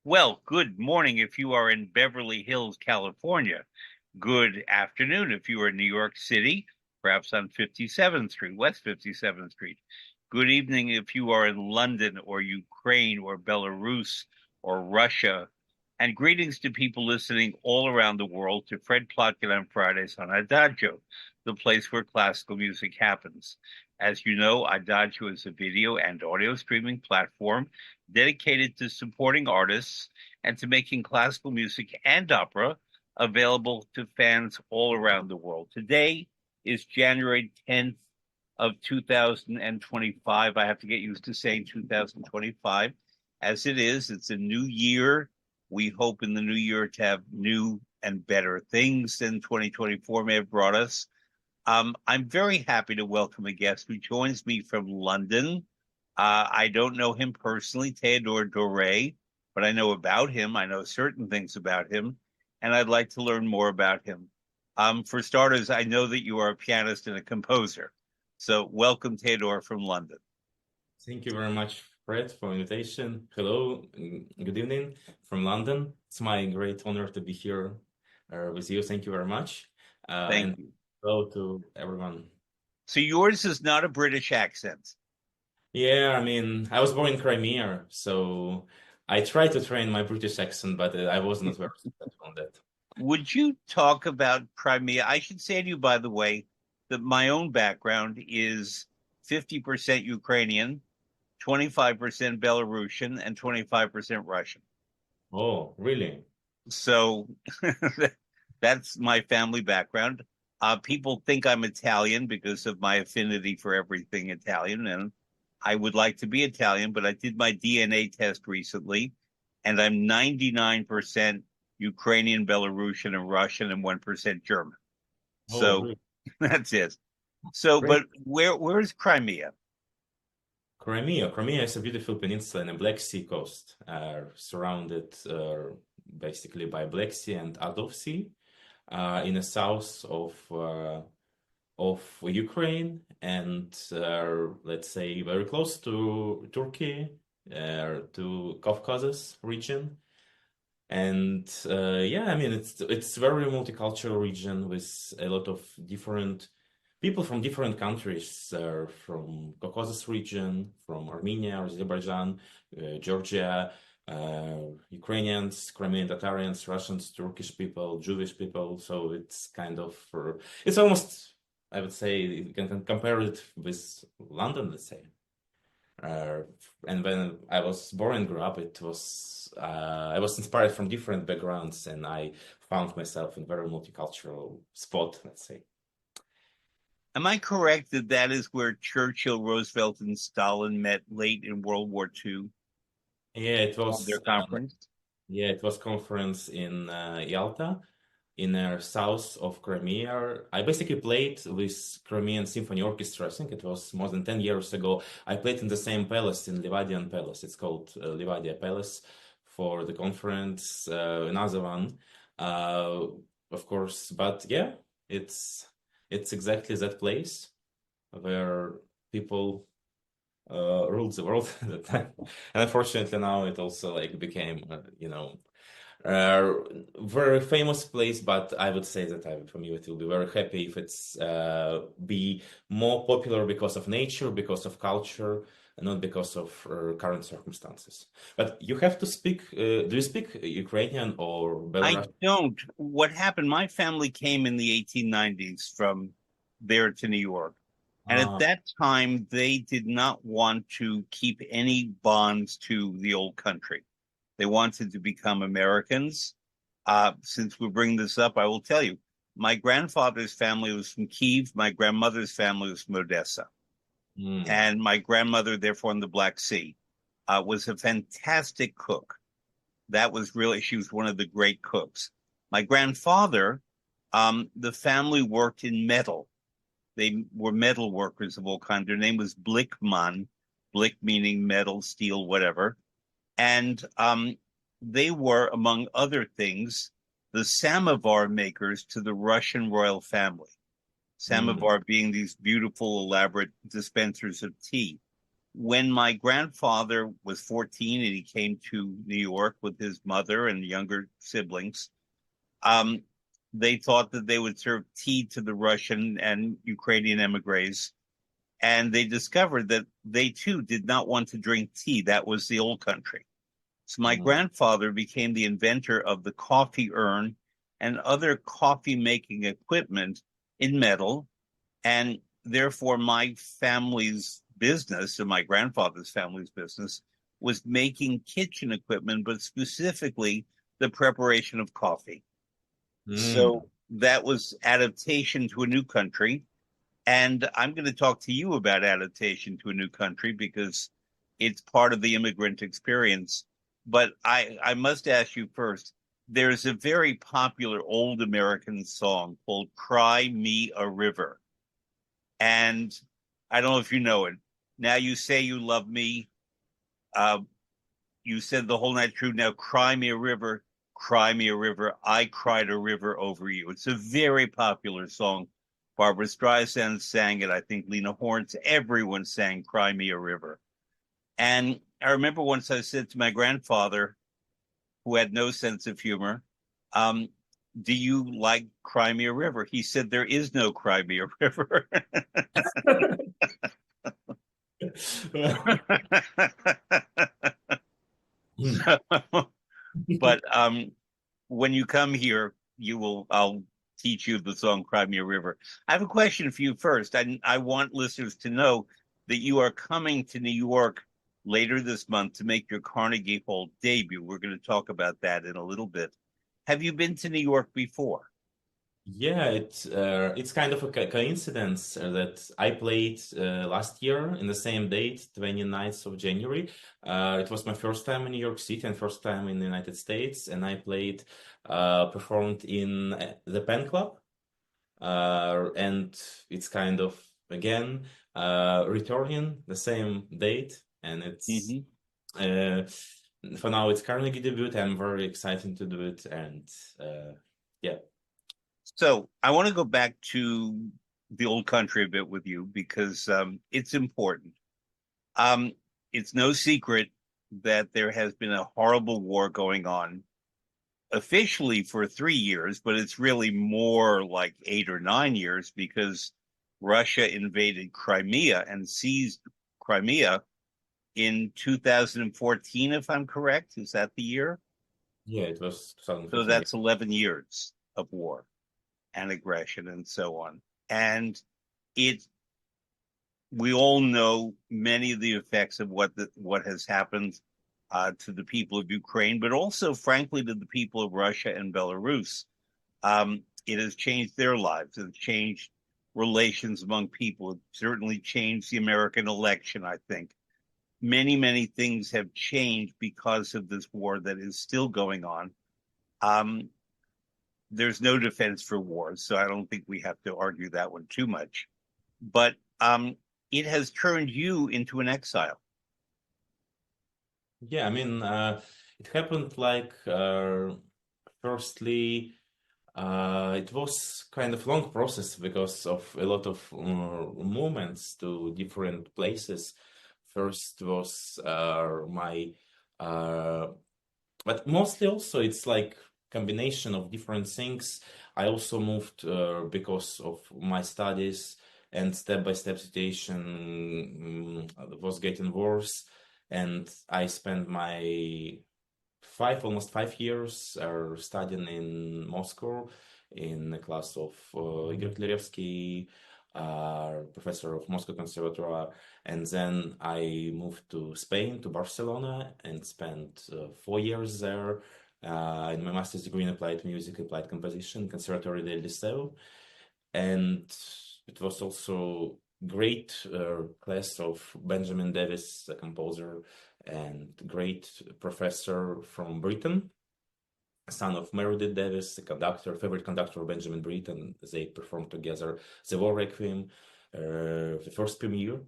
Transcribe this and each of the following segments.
Well, good morning if you are in Beverly Hills, California. Good afternoon if you are in New York City, perhaps on 57th Street, West 57th Street. Good evening if you are in London or Ukraine or Belarus or Russia. And greetings to people listening all around the world to Fred Plotkin on Fridays on Adagio, the place where classical music happens. As you know, Adagio is a video and audio streaming platform dedicated to supporting artists and to making classical music and opera available to fans all around the world. Today is January 10th of 2025. I have to get used to saying 2025 as it is. It's a new year. We hope in the new year to have new and better things than 2024 may have brought us. I'm very happy to welcome a guest who joins me from London. I don't know him personally, Teodor Doré, but I know about him. I know certain things about him, and I'd like to learn more about him. For starters, I know that you are a pianist and a composer. So welcome, Teodor, from London. Thank you very much, Fred, for invitation. Hello, good evening from London. It's my great honor to be here with you. Thank you very much. Thank And you. hello to everyone. So yours is not a British accent. Yeah, I mean, I was born in Crimea, so I tried to train my British accent, but I was not very successful on that. Would you talk about Crimea? I should say to you, by the way, that my own background is 50% Ukrainian, 25% Belarusian, and 25% Russian. Oh, really? So that's my family background. People think I'm Italian because of my affinity for everything Italian, and I would like to be Italian, but I did my DNA test recently, and I'm 99% Ukrainian, Belarusian, and Russian, and 1% German. Oh, So really? that's it. So, Great. but where's Crimea? Crimea is a beautiful peninsula in the Black Sea coast, surrounded basically by Black Sea and Azov Sea, in the south of Ukraine, and let's say very close to Turkey, to Caucasus region. And yeah, I mean it's very multicultural region with a lot of different people from different countries, from Caucasus region, from Armenia, Azerbaijan, Georgia, Ukrainians, Crimean Tatarians, Russians, Turkish people, Jewish people. So it's kind of it's almost, I would say, you can compare it with London, let's say. Uh, and when I was born and grew up, it was I was inspired from different backgrounds, and I found myself in very multicultural spot, let's say. Am I correct that that is where Churchill, Roosevelt, and Stalin met late in World War II Yeah, it on their was conference? yeah, it was conference in Yalta, in the south of Crimea. I basically played with Crimean Symphony Orchestra. I think it was more than 10 years ago. I played in the same palace, in Livadian Palace. It's called Livadia Palace for the conference. Another one, uh, of course. But yeah, it's exactly that place where people ruled the world at the time. And unfortunately now it also like became, uh, very famous place, but I would say that for me, it will be very happy if it's be more popular because of nature, because of culture, and not because of current circumstances. But you have to speak. Do you speak Ukrainian or I Belarusian? don't. What happened? My family came in the 1890s from there to New York. And at Ah, that time, they did not want to keep any bonds to the old country. They wanted to become Americans. Since we bring this up, I will tell you, my grandfather's family was from Kiev. My grandmother's family was from Odessa. mm, And my grandmother, therefore, in the Black Sea, was a fantastic cook. That was really, she was one of the great cooks. My grandfather, the family worked in metal. They were metal workers of all kinds. Their name was Blickmann, Blick meaning metal, steel, whatever. And they were, among other things, the samovar makers to the Russian royal family. mm. Samovar being these beautiful, elaborate dispensers of tea. when my grandfather was 14 and he came to New York with his mother and younger siblings, um, they thought that they would serve tea to the Russian and Ukrainian emigres. And they discovered that they too did not want to drink tea. That was the old country. So my Mm. grandfather became the inventor of the coffee urn and other coffee making equipment in metal. And therefore, my family's business and my grandfather's family's business was making kitchen equipment, but specifically the preparation of coffee. Mm. So that was adaptation to a new country. And I'm going to talk to you about adaptation to a new country because it's part of the immigrant experience. But I must ask you first, there's a very popular old American song called Cry Me a River. And I don't know if you know it. Now you say you love me. Uh, you said the whole night through. Now cry me a river, cry me a river. I cried a river over you. It's a very popular song. Barbara Streisand sang it. I think Lena Horne, everyone sang Cry Me a River. And I remember once I said to my grandfather, who had no sense of humor, um, do you like Cry Me a River? He said, there is no Cry Me a River. So, but when you come here, I'll teach you the song Cry Me a River. I have a question for you first. I want listeners to know that you are coming to New York later this month to make your Carnegie Hall debut. We're going to talk about that in a little bit. Have you been to New York before? Yeah, it's kind of a coincidence that I played last year in the same date, 29th of January. It was my first time in New York City and first time in the United States, and I performed in the Pen Club, and it's kind of again returning the same date, and it's Mm-hmm. uh, for now it's Carnegie debut. I'm very excited to do it, and yeah. So I want to go back to the old country a bit with you because it's important. Um, it's no secret that there has been a horrible war going on officially for 3 years, but it's really more like 8 or 9 years because Russia invaded Crimea and seized Crimea in 2014, if I'm correct. Is that the year? Yeah, it was So 2014. that's 11 years of war and aggression and so on. And it we all know many of the effects of what has happened to the people of Ukraine, but also, frankly, to the people of Russia and Belarus. It has changed their lives. It's changed relations among people. It certainly changed the American election, I think. Many things have changed because of this war that is still going on. Um, there's no defense for wars, so I don't think we have to argue that one too much. But it has turned you into an exile. Yeah, I mean, it happened like firstly, it was kind of long process because of a lot of movements to different places. First was my, uh, but mostly also it's like combination of different things. I also moved because of my studies and step-by-step situation was getting worse. And I spent my almost 5 years studying in Moscow in a class of Igor Tlerevsky, professor of Moscow Conservatoire. And then I moved to Spain, to Barcelona, and spent 4 years there in my master's degree in applied music, applied composition, Conservatory del Liceu. And it was also great class of Benjamin Davis, a composer, and great professor from Britain, son of Meredith Davis, the conductor, favorite conductor of Benjamin Britten. They performed together the War Requiem, the first premiere.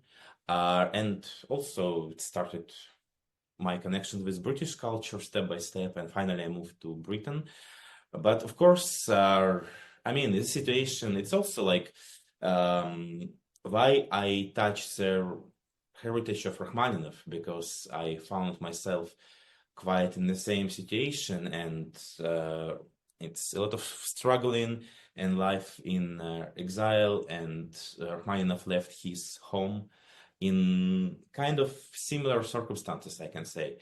And also it started my connection with British culture step by step, and finally I moved to Britain. But of course, I mean, this situation, it's also like why I touch the heritage of Rachmaninoff, because I found myself quite in the same situation, and it's a lot of struggling and life in exile, and Rachmaninoff left his home in kind of similar circumstances, I can say.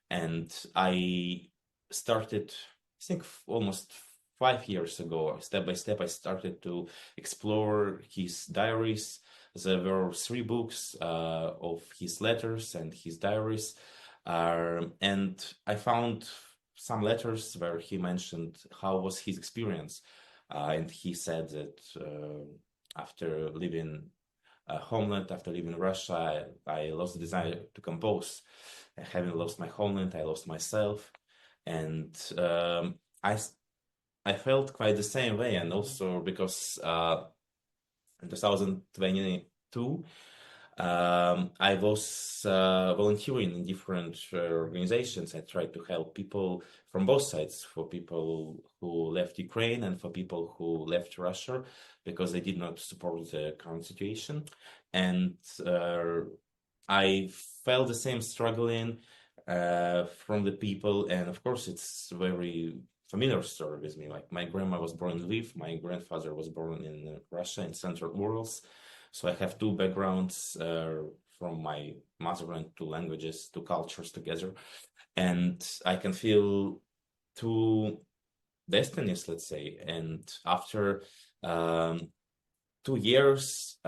And I started, I think, almost 5 years ago, step by step, I started to explore his diaries. There were 3 books of his letters and his diaries. And I found some letters where he mentioned how was his experience. And he said that after leaving homeland, after leaving Russia, I lost the desire to compose. Having lost my homeland, I lost myself. And I felt quite the same way. And also because in 2022, I was volunteering in different organizations. I tried to help people from both sides, for people who left Ukraine and for people who left Russia, because they did not support the current situation. And I felt the same struggling from the people. And of course, it's very familiar story with me. Like, my grandma was born in Lviv, my grandfather was born in Russia, in Central Urals. So I have 2 backgrounds from my motherland, 2 languages, 2 cultures together. And I can feel 2 destinies, let's say. And after 2 years,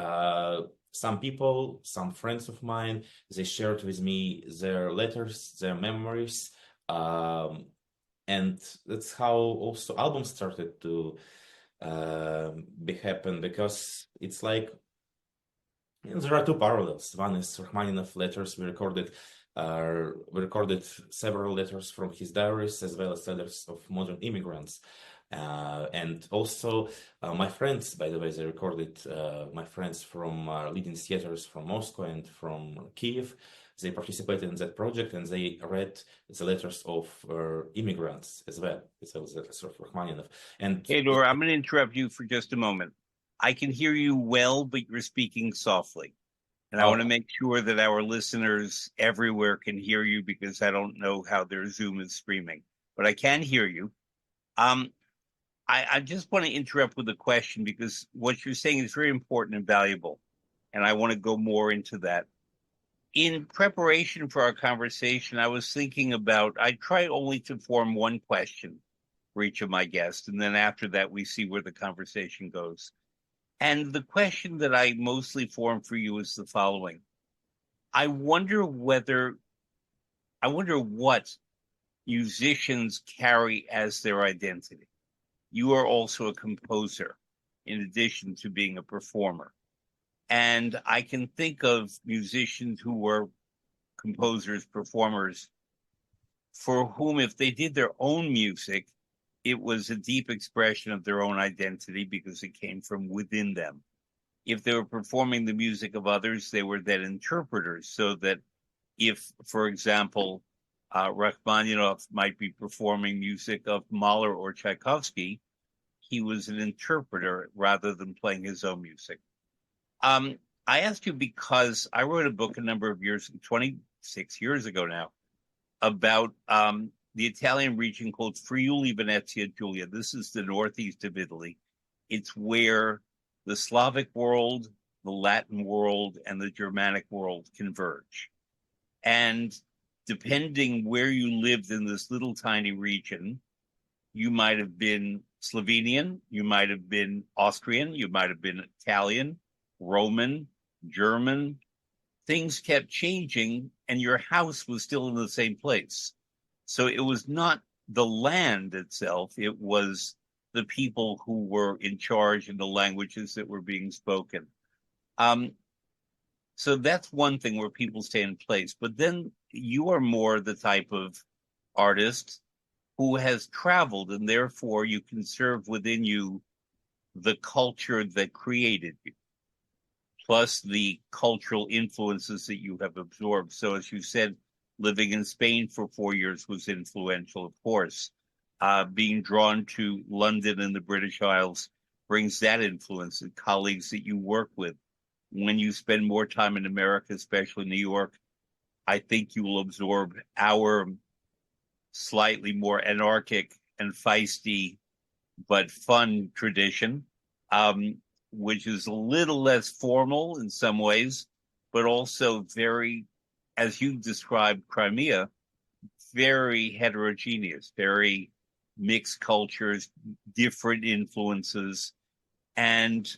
some people, some friends of mine, they shared with me their letters, their memories. And that's how also albums started to be happen, because it's like, there are 2 parallels. One is Rachmaninoff letters. We recorded several letters from his diaries, as well as letters of modern immigrants. And also my friends, by the way, they recorded my friends from leading theaters from Moscow and from Kiev. They participated in that project, and they read the letters of immigrants as well. It's the letters of Rachmaninoff. And Teodor, I'm going to interrupt you for just a moment. I can hear you well, but you're speaking softly. And I want to make sure that our listeners everywhere can hear you, because I don't know how their Zoom is streaming, but I can hear you. I just want to interrupt with a question, because what you're saying is very important and valuable. And I want to go more into that. In preparation for our conversation, I was thinking about, I try only to form one question for each of my guests. And then after that, we see where the conversation goes. And the question that I mostly form for you is the following. I wonder what musicians carry as their identity. You are also a composer, in addition to being a performer. And I can think of musicians who were composers, performers, for whom, if they did their own music, it was a deep expression of their own identity, because it came from within them. If they were performing the music of others, they were then interpreters, so that if, for example, Rachmaninoff might be performing music of Mahler or Tchaikovsky, he was an interpreter rather than playing his own music. I asked you because I wrote a book a number of years, 26 years ago now, about the Italian region called Friuli Venezia Giulia. This is the northeast of Italy. It's where the Slavic world, the Latin world, and the Germanic world converge. And depending where you lived in this little tiny region, you might have been Slovenian, you might have been Austrian, you might have been Italian, Roman, German. Things kept changing, and your house was still in the same place. So it was not the land itself, it was the people who were in charge and the languages that were being spoken. So that's one thing where people stay in place. But then you are more the type of artist who has traveled, and therefore you conserve within you the culture that created you, plus the cultural influences that you have absorbed. So as you said, living in Spain for 4 years was influential, of course. Being drawn to London and the British Isles brings that influence, and colleagues that you work with. when you spend more time in America, especially New York, I think you will absorb our slightly more anarchic and feisty but fun tradition, um, which is a little less formal in some ways, but also very, as you described Crimea, very heterogeneous, very mixed cultures, different influences. And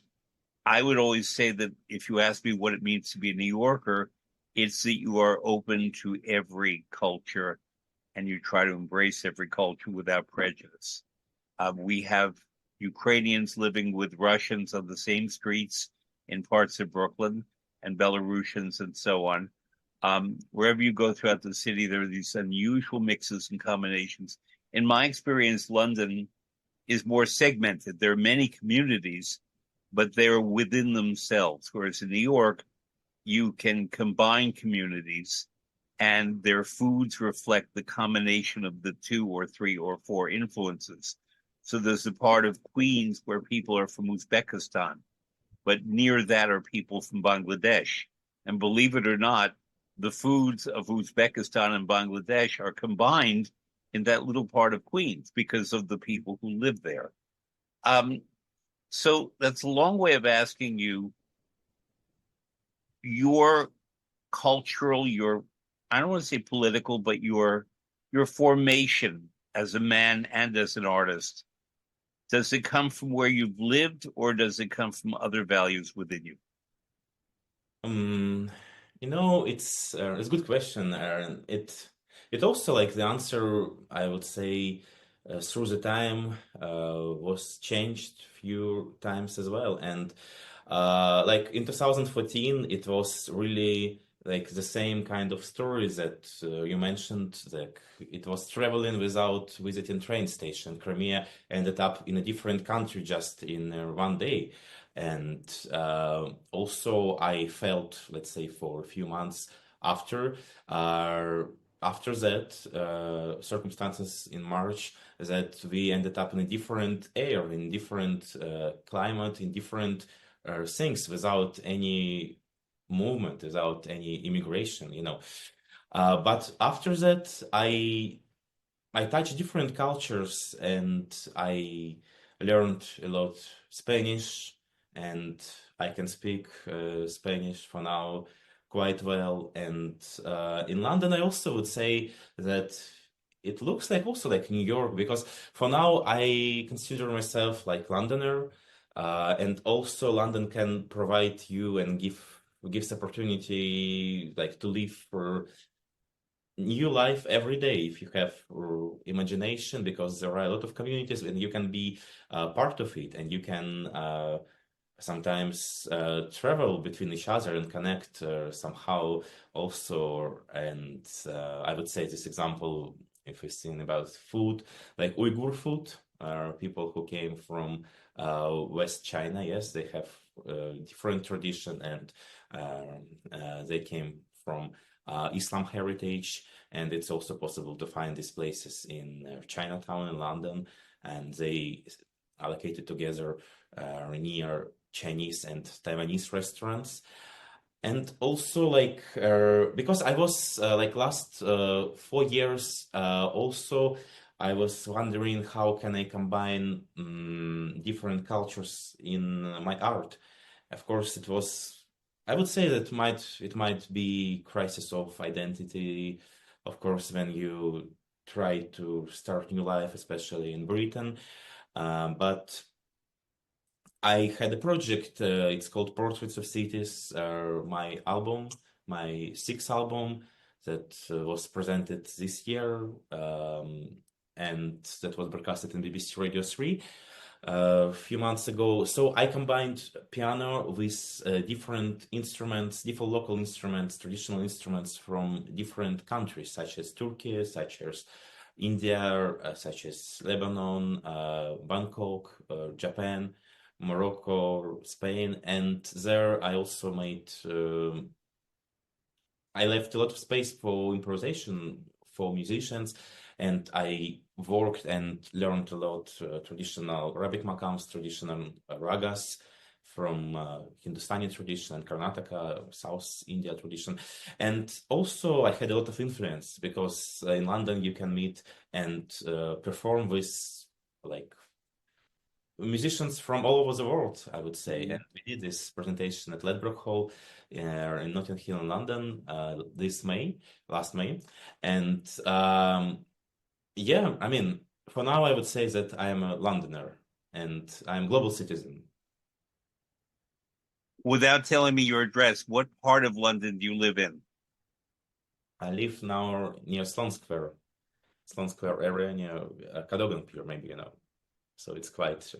I would always say that if you ask me what it means to be a New Yorker, it's that you are open to every culture and you try to embrace every culture without prejudice. We have Ukrainians living with Russians on the same streets in parts of Brooklyn and Belarusians and so on. Wherever you go throughout the city, there are these unusual mixes and combinations. In my experience, London is more segmented. There are many communities, but they're within themselves. Whereas in New York, you can combine communities and their foods reflect the combination of the two or three or four influences. So there's a part of Queens where people are from Uzbekistan, but near that are people from Bangladesh. And believe it or not, the foods of Uzbekistan and Bangladesh are combined in that little part of Queens because of the people who live there. Um, so that's a long way of asking you your cultural, your I don't want to say political, but your formation as a man and as an artist. Does it come from where you've lived, or does it come from other values within you? Um, it's a good question, Aaron. It also like the answer I would say through the time was changed few times as well, and like in 2014 it was really like the same kind of story that you mentioned. Like it was traveling without visiting train station. Crimea ended up in a different country just in one day. And also, I felt, let's say, for a few months after, uh, after that circumstances in March, that we ended up in a different air, in different climate, in different things, without any movement, without any immigration. But after that, I touched different cultures and I learned a lot Spanish, and I can speak Spanish for now quite well. And in London, I also would say that it looks like also like New York, because for now I consider myself like Londoner, and also London can provide you and gives opportunity like to live for new life every day if you have imagination, because there are a lot of communities and you can be part of it, and you can sometimes travel between each other and connect somehow also. And I would say this example, if we're seeing about food, like Uyghur food, people who came from West China, yes, they have different tradition, and they came from Islam heritage, and it's also possible to find these places in Chinatown in London, and they allocated together near Chinese and Taiwanese restaurants. And also like because I was like last 4 years also I was wondering how can I combine different cultures in my art. Of course, it was, I would say that it might be crisis of identity, of course, when you try to start new life, especially in Britain. But I had a project, it's called Portraits of Cities, my album, my sixth album that was presented this year, and that was broadcasted in BBC Radio 3 a few months ago. So I combined piano with different instruments, different local instruments, traditional instruments from different countries, such as Turkey, such as India, such as Lebanon, Bangkok, Japan, Morocco, Spain, and there I also made. I left a lot of space for improvisation for musicians, and I worked and learned a lot traditional Arabic maqams, traditional ragas, from Hindustani tradition and Karnataka, South India tradition. And also I had a lot of influence because in London you can meet and perform with like musicians from all over the world, I would say. And we did this presentation at Ledbroke Hall in Notting Hill in London last May. And yeah, I mean, for now, I would say that I am a Londoner and I'm a global citizen. Without telling me your address, what part of London do you live in? I live now near Sloane Square area near Cadogan Pier, maybe, So it's quite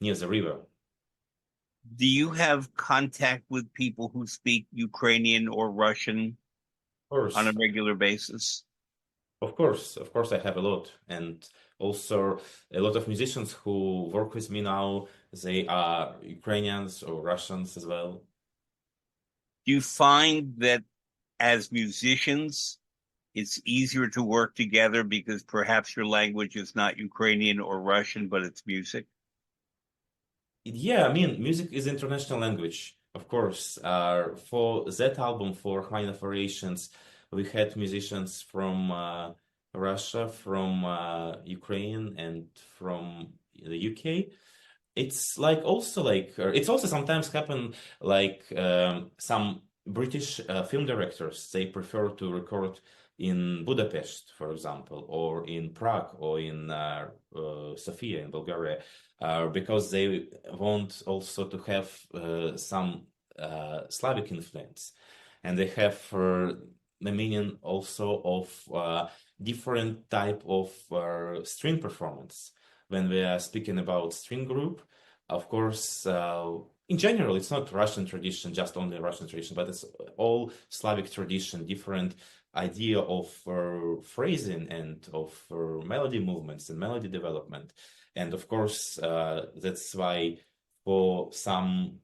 near the river. Do you have contact with people who speak Ukrainian or Russian on a Course, regular basis? of course, I have a lot, and also a lot of musicians who work with me now. They are Ukrainians or Russians as well. Do you find that as musicians, it's easier to work together because perhaps your language is not Ukrainian or Russian, but it's music? Yeah, I mean, music is international language, of course. For that album, for High Variations, we had musicians from Russia, from Ukraine, and from the UK. It's also sometimes happen like some British film directors, they prefer to record in Budapest, for example, or in Prague, or in Sofia in Bulgaria, because they want also to have some Slavic influence, and they have the meaning also of different type of string performance. When we are speaking about string group, of course, in general, it's not Russian tradition, just only Russian tradition, but it's all Slavic tradition, different idea of phrasing and of melody movements and melody development. And of course, that's why for some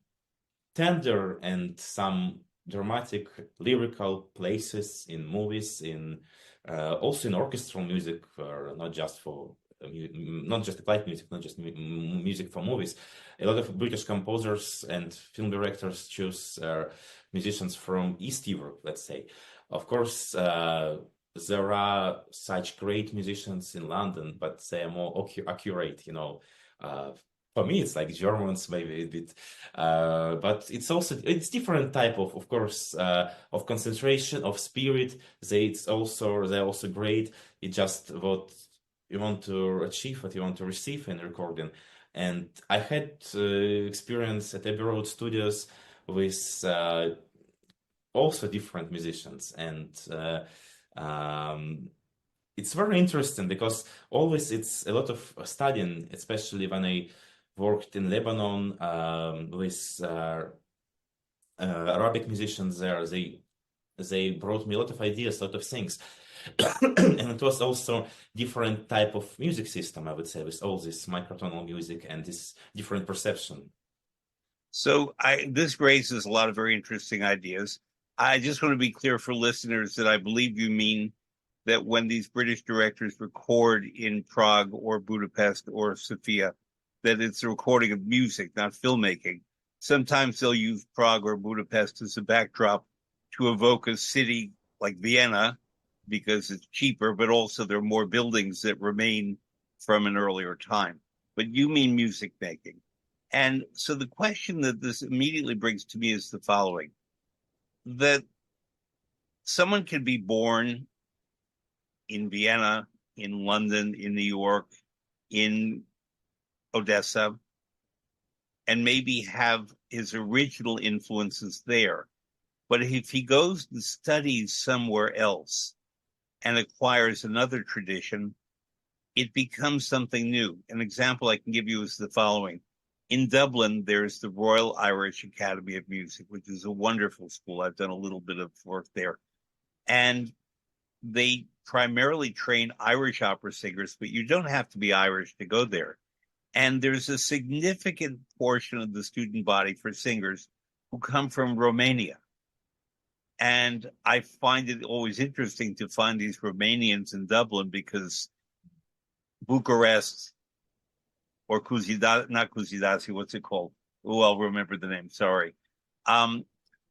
tender and some dramatic lyrical places in movies, in also in orchestral music, not just for not just light music, not just music for movies. A lot of British composers and film directors choose musicians from East Europe, let's say. Of course, there are such great musicians in London, but they are more accurate, for me, it's like Germans, maybe a bit, but it's different type of course, of concentration of spirit. They're also great. It's just what you want to achieve, what you want to receive in recording. And I had experience at Abbey Road Studios with also different musicians, and it's very interesting because always it's a lot of studying, especially when I worked in Lebanon with Arabic musicians there. They brought me a lot of ideas, a lot of things. And it was also different type of music system, I would say, with all this microtonal music and this different perception. So this raises a lot of very interesting ideas. I just want to be clear for listeners that I believe you mean that when these British directors record in Prague or Budapest or Sofia, that it's a recording of music, not filmmaking. Sometimes they'll use Prague or Budapest as a backdrop to evoke a city like Vienna because it's cheaper, but also there are more buildings that remain from an earlier time. But you mean music making. And so the question that this immediately brings to me is the following: that someone can be born in Vienna, in London, in New York, in Odessa, and maybe have his original influences there. But if he goes and studies somewhere else and acquires another tradition, it becomes something new. An example I can give you is the following. In Dublin, there's the Royal Irish Academy of Music, which is a wonderful school. I've done a little bit of work there. And they primarily train Irish opera singers, but you don't have to be Irish to go there. And there's a significant portion of the student body for singers who come from Romania. And I find it always interesting to find these Romanians in Dublin because Bucharest or not Kuzidazi, what's it called? Oh, I'll remember the name. Sorry. Um,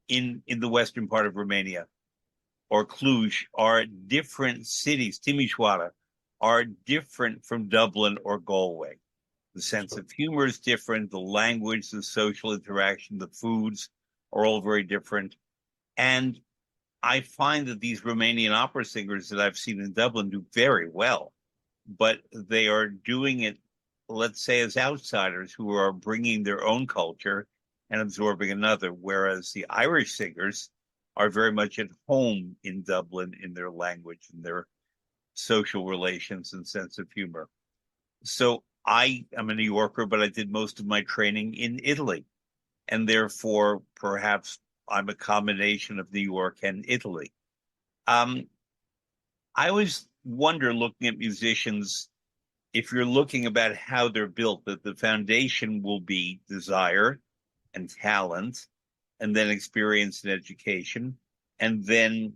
in the western part of Romania or Cluj are different cities. Timișoara are different from Dublin or Galway. The sense Sure. of humor is different. The language, the social interaction, the foods are all very different. And I find that these Romanian opera singers that I've seen in Dublin do very well, but they are doing it, let's say, as outsiders who are bringing their own culture and absorbing another, whereas the Irish singers are very much at home in Dublin in their language and their social relations and sense of humor. So I am a New Yorker, but I did most of my training in Italy. And therefore, perhaps I'm a combination of New York and Italy. Um, I always wonder, looking at musicians, if you're looking about how they're built, that the foundation will be desire and talent, and then experience and education, and then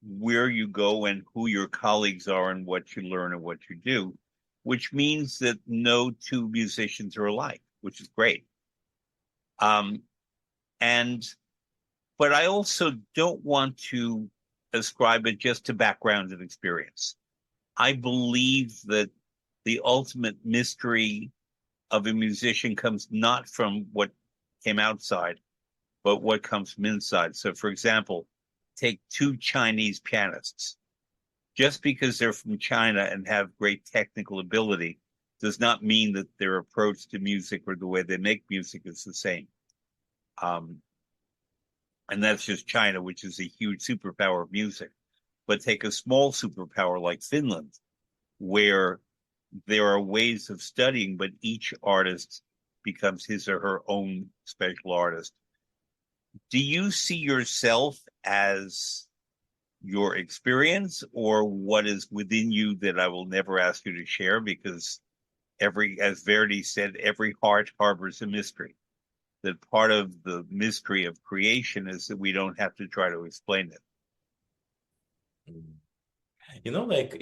where you go and who your colleagues are and what you learn and what you do, which means that no two musicians are alike, which is great. Um, and but I also don't want to ascribe it just to background and experience. I believe that the ultimate mystery of a musician comes not from what came outside, but what comes from inside. So, for example, take two Chinese pianists. Just because they're from China and have great technical ability does not mean that their approach to music or the way they make music is the same. Um, and that's just China, which is a huge superpower of music. But take a small superpower like Finland, where there are ways of studying, but each artist becomes his or her own special artist. Do you see yourself as your experience or what is within you that I will never ask you to share because as Verdi said, every heart harbors a mystery. That part of the mystery of creation is that we don't have to try to explain it. Mm. Like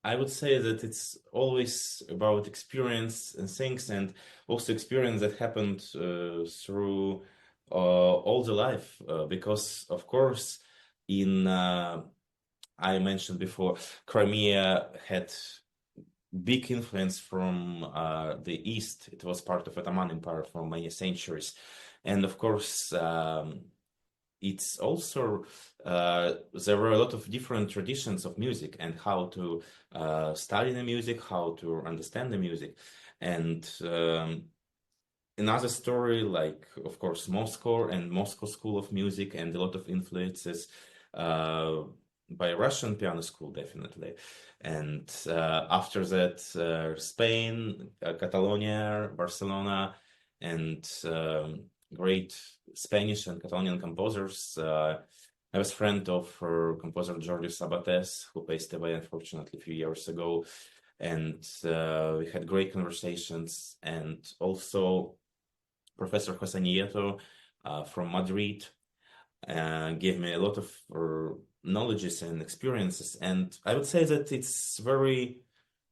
I would say that it's always about experience and things, and also experience that happened through all the life. Because, of course, in I mentioned before, Crimea had big influence from the East. It was part of Ottoman Empire for many centuries. And of course, it's also there were a lot of different traditions of music and how to study the music, how to understand the music. And another story, like, of course, Moscow and Moscow School of Music and a lot of influences uh, by Russian piano school, definitely. And after that, Spain, Catalonia, Barcelona, and great Spanish and Catalonian composers. I was a friend of composer Jordi Sabates, who passed away, unfortunately, a few years ago. And we had great conversations. And also Professor Jose Nieto from Madrid gave me a lot of knowledges and experiences. And I would say that it's of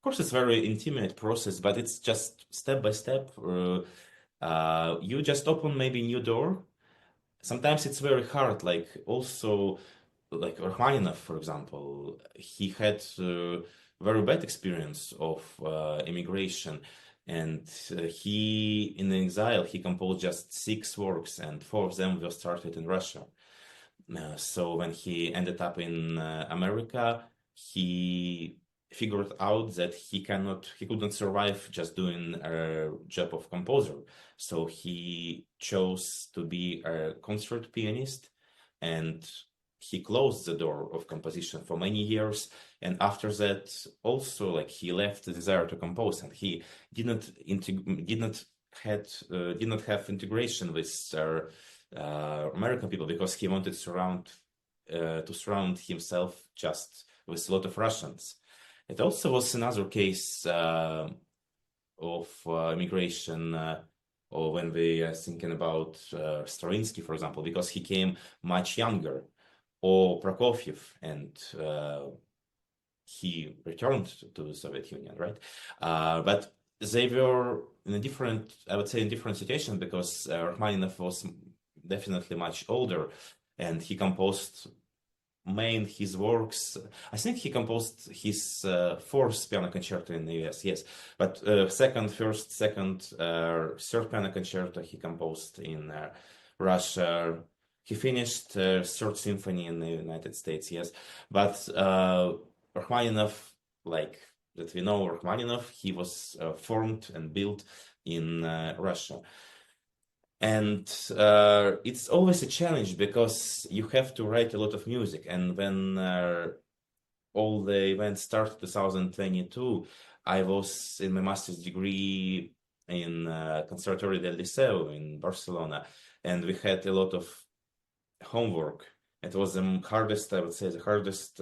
course, it's very intimate process, but it's just step by step. You just open maybe new door. Sometimes it's very hard. Like also, like Rachmaninoff, for example, he had very bad experience of immigration, and he in exile he composed just 6 works, and 4 of them were started in Russia. So when he ended up in America, he figured out that he couldn't survive just doing a job of composer. So he chose to be a concert pianist, and he closed the door of composition for many years. And after that, also like he left the desire to compose, and he did not have integration with American people because he wanted to surround himself just with a lot of Russians. It also was another case of immigration, or when we are thinking about Stravinsky, for example, because he came much younger, or Prokofiev, and he returned to the Soviet Union, right? But they were in a different, I would say, in different situation because Rachmaninoff was definitely much older, and he composed his works. I think he composed his fourth piano concerto in the US, yes, but second, third piano concerto he composed in Russia. He finished third symphony in the United States, yes, but Rachmaninoff, like that we know, Rachmaninoff, he was formed and built in Russia. And it's always a challenge because you have to write a lot of music. And when all the events started 2022, I was in my master's degree in Conservatorio del Liceu in Barcelona, and we had a lot of homework. It was the hardest, I would say, the hardest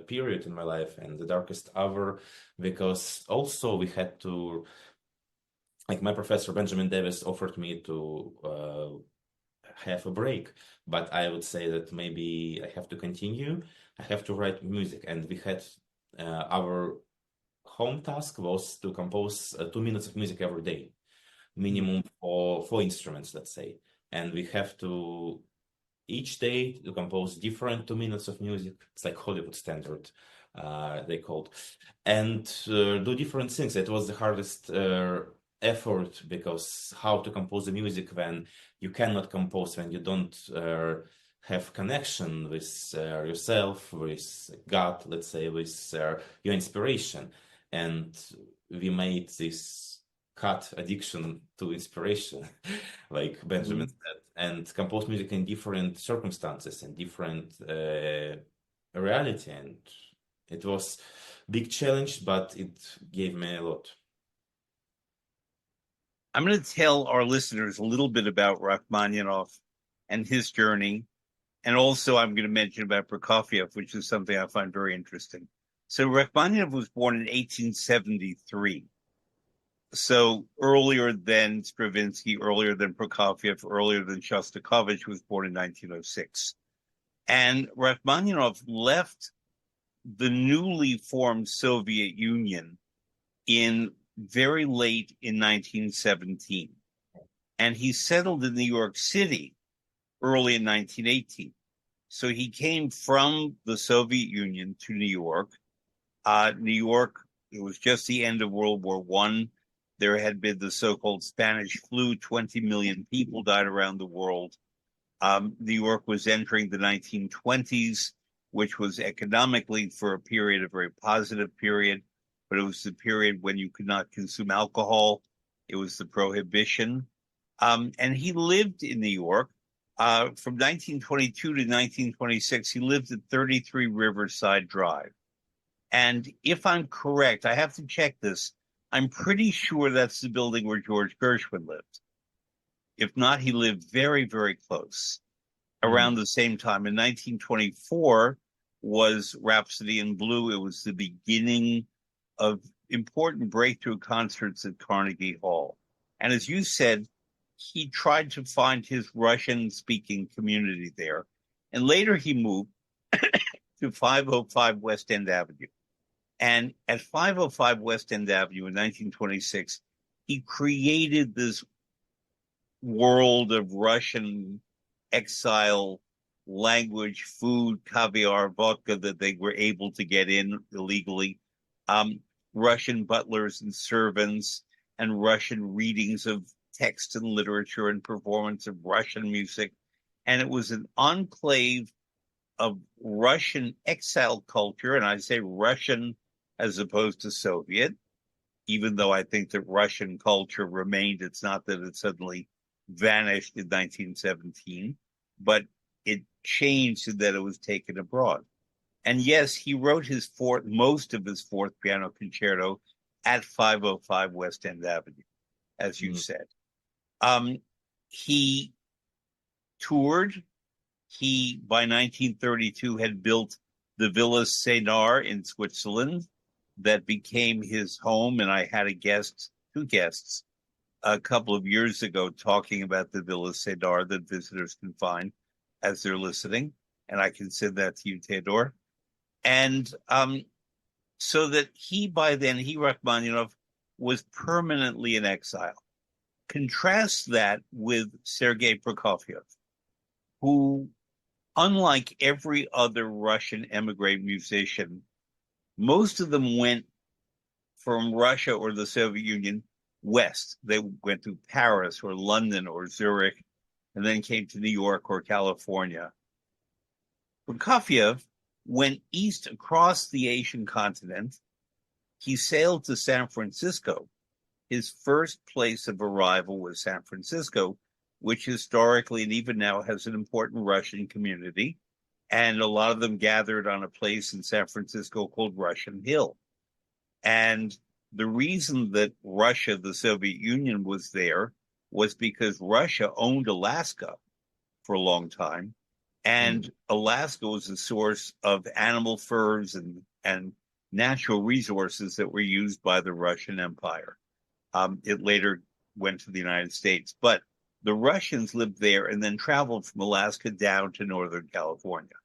period in my life and the darkest hour, because also we had to, like my professor Benjamin Davis offered me to have a break, but I would say that maybe I have to continue. I have to write music, and we had our home task was to compose 2 minutes of music every day, minimum for four instruments, let's say, and we have to each day to compose different 2 minutes of music. It's like Hollywood standard, they called, and do different things. It was the hardest effort because how to compose the music when you cannot compose, when you don't have connection with yourself, with God, let's say, with your inspiration. And we made this cut addiction to inspiration, like Benjamin said, and compose music in different circumstances and different reality. And it was big challenge, but it gave me a lot. I'm going to tell our listeners a little bit about Rachmaninoff and his journey. And also, I'm going to mention about Prokofiev, which is something I find very interesting. So, Rachmaninoff was born in 1873. So, earlier than Stravinsky, earlier than Prokofiev, earlier than Shostakovich, who was born in 1906. And Rachmaninoff left the newly formed Soviet Union in very late in 1917. And he settled in New York City early in 1918. So he came from the Soviet Union to New York. New York, it was just the end of World War I. There had been the so-called Spanish flu. 20 million people died around the world. New York was entering the 1920s, which was economically for a period, a very positive period, but it was the period when you could not consume alcohol. It was the prohibition. And he lived in New York. From 1922 to 1926, he lived at 33 Riverside Drive. And if I'm correct, I have to check this. I'm pretty sure that's the building where George Gershwin lived. If not, he lived very, very close around the same time. In 1924 was Rhapsody in Blue. It was the beginning of important breakthrough concerts at Carnegie Hall. And as you said, he tried to find his Russian-speaking community there. And later he moved to 505 West End Avenue. And at 505 West End Avenue in 1926, he created this world of Russian exile language, food, caviar, vodka that they were able to get in illegally, Russian butlers and servants, and Russian readings of text and literature and performance of Russian music. And it was an enclave of Russian exile culture, and I say Russian as opposed to Soviet, even though I think that Russian culture remained. It's not that it suddenly vanished in 1917, but it changed in that it was taken abroad. And yes, he wrote most of his fourth piano concerto at 505 West End Avenue, as you said. He toured. He, by 1932, had built the Villa Senar in Switzerland that became his home. And I had two guests, a couple of years ago talking about the Villa Senar that visitors can find as they're listening. And I can send that to you, Teodor. And so that he, by then, Rachmaninoff, was permanently in exile. Contrast that with Sergei Prokofiev, who, unlike every other Russian emigre musician, most of them went from Russia or the Soviet Union west. They went to Paris or London or Zurich and then came to New York or California. Prokofiev went east across the Asian continent. He sailed to San Francisco. His first place of arrival was San Francisco, which historically and even now has an important Russian community. And a lot of them gathered on a place in San Francisco called Russian Hill. And the reason that Russia, the Soviet Union, was there was because Russia owned Alaska for a long time. And Alaska was a source of animal furs and natural resources that were used by the Russian Empire. It later went to the United States, but the Russians lived there and then traveled from Alaska down to Northern California.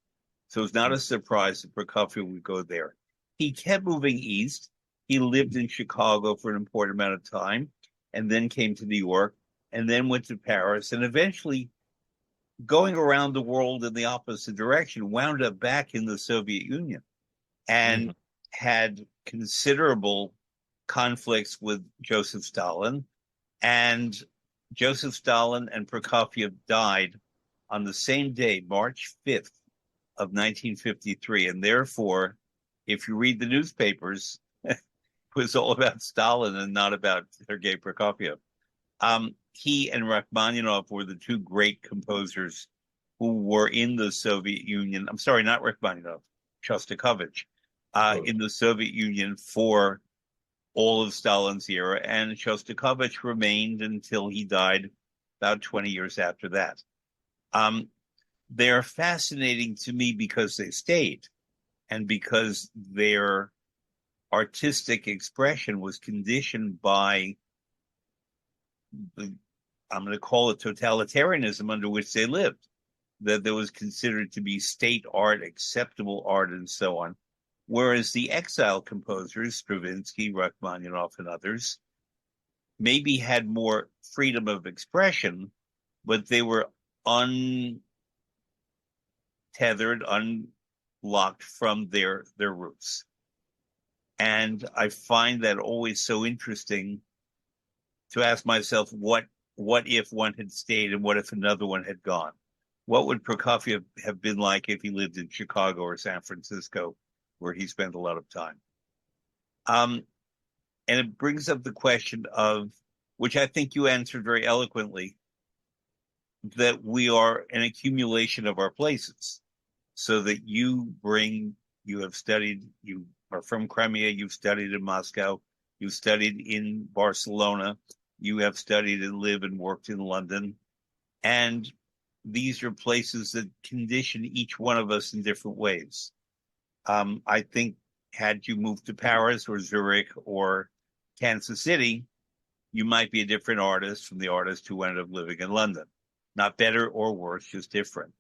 So it's not a surprise that Prokofiev would go there. He kept moving east. He lived in Chicago for an important amount of time and then came to New York and then went to Paris and eventually, going around the world in the opposite direction, wound up back in the Soviet Union and had considerable conflicts with Joseph Stalin. And Joseph Stalin and Prokofiev died on the same day, March 5th of 1953. And therefore, if you read the newspapers, it was all about Stalin and not about Sergei Prokofiev. He and Rachmaninoff were the two great composers who were in the Soviet Union. I'm sorry, not Rachmaninoff, Shostakovich, in the Soviet Union for all of Stalin's era. And Shostakovich remained until he died about 20 years after that. They're fascinating to me because they stayed and because their artistic expression was conditioned by I'm going to call it totalitarianism under which they lived, that there was considered to be state art, acceptable art, and so on. Whereas the exile composers, Stravinsky, Rachmaninoff, and others, maybe had more freedom of expression, but they were untethered, unlocked from their roots. And I find that always so interesting to ask myself, what if one had stayed and what if another one had gone? What would Prokofiev have been like if he lived in Chicago or San Francisco, where he spent a lot of time? And it brings up the question of, which I think you answered very eloquently, that we are an accumulation of our places. So that you have studied, you are from Crimea, you've studied in Moscow, you've studied in Barcelona, you have studied and lived and worked in London. And these are places that condition each one of us in different ways. I think had you moved to Paris or Zurich or Kansas City, you might be a different artist from the artist who ended up living in London. Not better or worse, just different.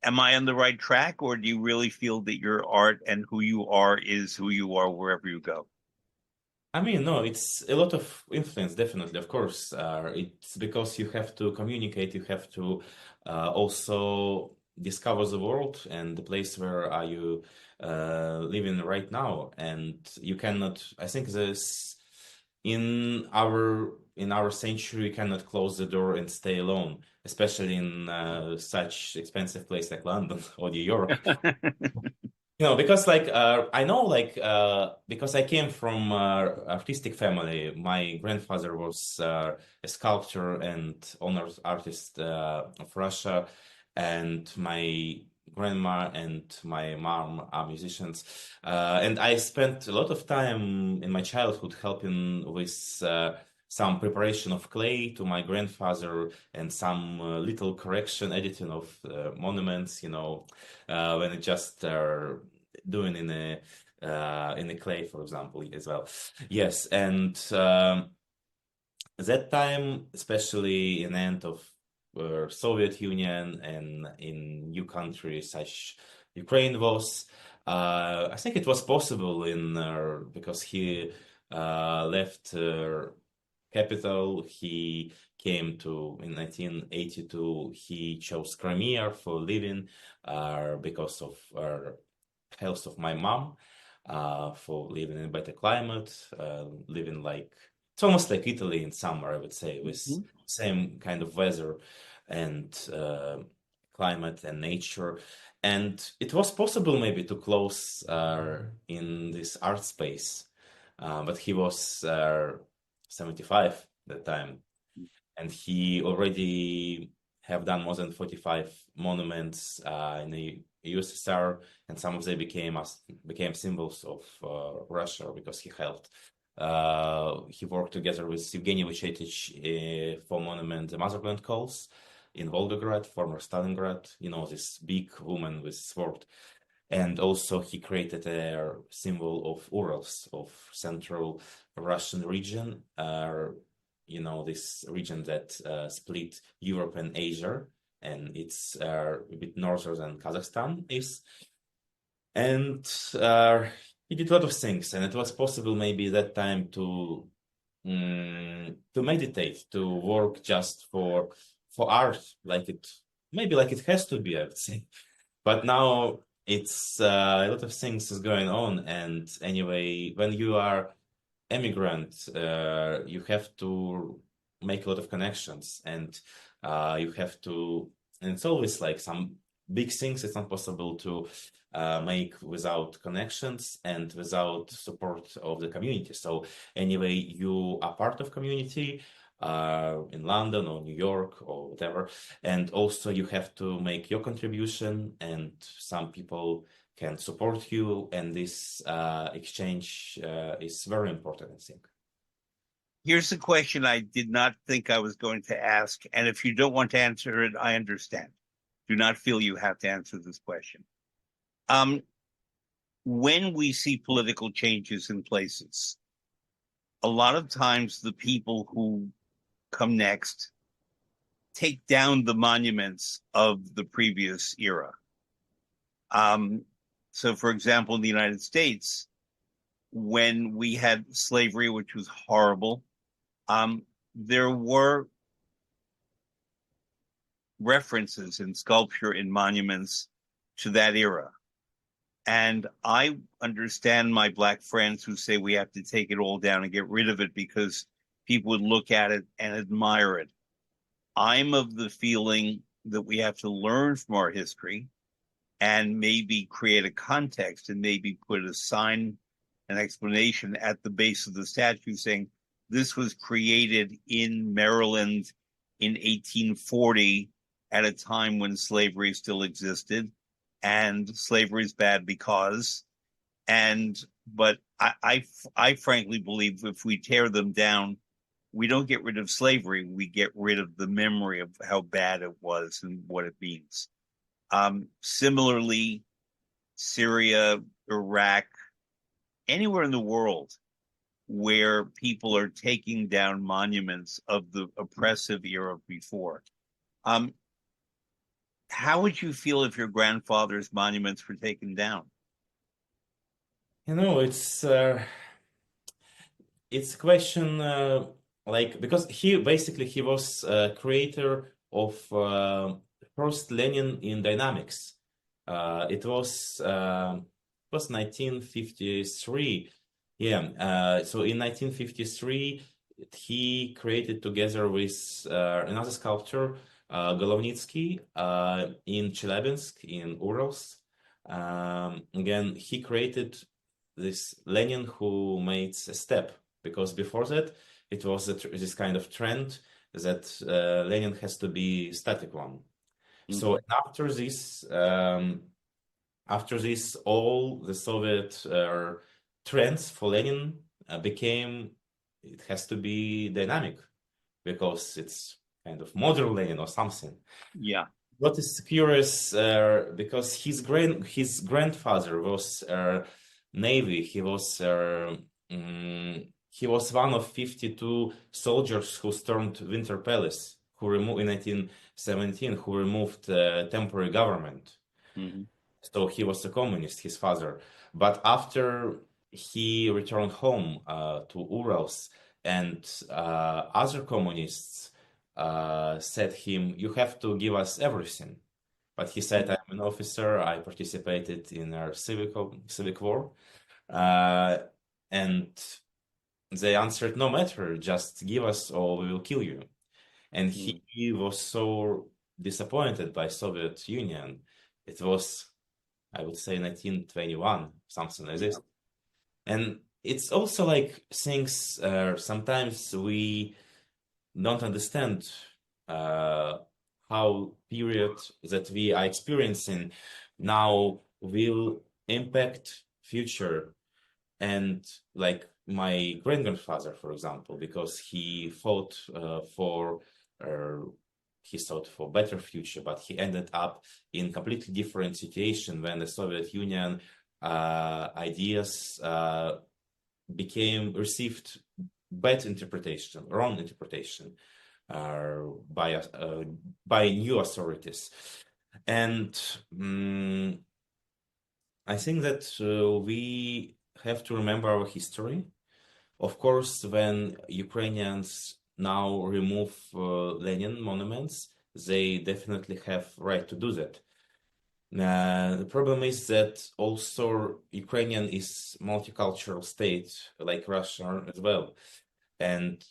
Am I on the right track, or do you really feel that your art and who you are is who you are wherever you go? I mean, no, it's a lot of influence, definitely, of course. It's because you have to communicate, you have to also discover the world and the place where are you living right now. And you cannot, I think this in our century, you cannot close the door and stay alone, especially in such expensive place like London or New York. Because I know because I came from artistic family. My grandfather was a sculptor and honored artist of Russia, and my grandma and my mom are musicians. And I spent a lot of time in my childhood helping with some preparation of clay to my grandfather and some little correction editing of monuments, when it just doing in a clay, for example, as well. Yes, and that time, especially in the end of Soviet Union and in new countries such Ukraine was, I think it was possible because he left capital. He came to in 1982. He chose Crimea for living because of health of my mom, for living in a better climate, living like it's almost like Italy in summer, I would say, with Mhm. same kind of weather and climate and nature. And it was possible maybe to close in this art space, but he was 75 at that time, and he already have done more than 45 monuments in the USSR, and some of them became symbols of Russia because he helped. He worked together with Evgeny Vichetich for monument the Motherland Calls in Volgograd, former Stalingrad. You know, this big woman with sword. And also he created a symbol of Urals, of Central Russian region, this region that split Europe and Asia, and it's a bit northern than Kazakhstan is. And he did a lot of things, and it was possible maybe that time to meditate, to work just for art, like it maybe like it has to be, I would say. But now it's a lot of things is going on, and anyway, when you are immigrant, you have to make a lot of connections, and you have to, and it's always like some big things. It's not possible to make without connections and without support of the community. So anyway, you are part of community in London or New York or whatever, and also you have to make your contribution, and some people can support you, and this exchange is very important, I think. Here's a question I did not think I was going to ask, and if you don't want to answer it, I understand. Do not feel you have to answer this question. When we see political changes in places, a lot of times the people who come next take down the monuments of the previous era. So, for example, in the United States, when we had slavery, which was horrible, there were references in sculpture in monuments to that era. And I understand my Black friends who say we have to take it all down and get rid of it because people would look at it and admire it. I'm of the feeling that we have to learn from our history and maybe create a context and maybe put a sign, an explanation at the base of the statue saying this was created in Maryland in 1840 at a time when slavery still existed, and slavery is bad because, but I frankly believe if we tear them down, we don't get rid of slavery, we get rid of the memory of how bad it was and what it means. Similarly, Syria, Iraq, anywhere in the world where people are taking down monuments of the oppressive era before. How would you feel if your grandfather's monuments were taken down? You know, it's a question like because he was creator of first Lenin in dynamics. It was 1953. Yeah. So in 1953, he created together with another sculptor, Golovnitsky, in Chelyabinsk in Urals. Again, he created this Lenin who made a step, because before that it was this kind of trend that Lenin has to be static one. So after this, all the Soviet trends for Lenin became it has to be dynamic because it's kind of modern Lenin or something. Yeah. What is curious, because his grandfather was Navy. He was one of 52 soldiers who stormed Winter Palace, who removed in 1917, who removed temporary government. Mm-hmm. So he was a communist, his father. But after he returned home to Urals, and other communists said him, "You have to give us everything." But he said, Mm, "I'm an officer. I participated in a civic war," uh, and they answered, "No matter, just give us, or we will kill you." And mm, he was so disappointed by Soviet Union. It was, I would say, 1921, something like yeah. this. And it's also like things sometimes we don't understand uh, how period that we are experiencing now will impact future. And like my great grandfather, for example, because uh, he thought for better future, but he ended up in completely different situation when the Soviet Union ideas became received bad interpretation, wrong interpretation uh, by uh, by new authorities, and I think that we have to remember our history. Of course, when Ukrainians now remove Lenin monuments, they definitely have right to do that. The problem is that also Ukrainian is multicultural state like Russia as well, and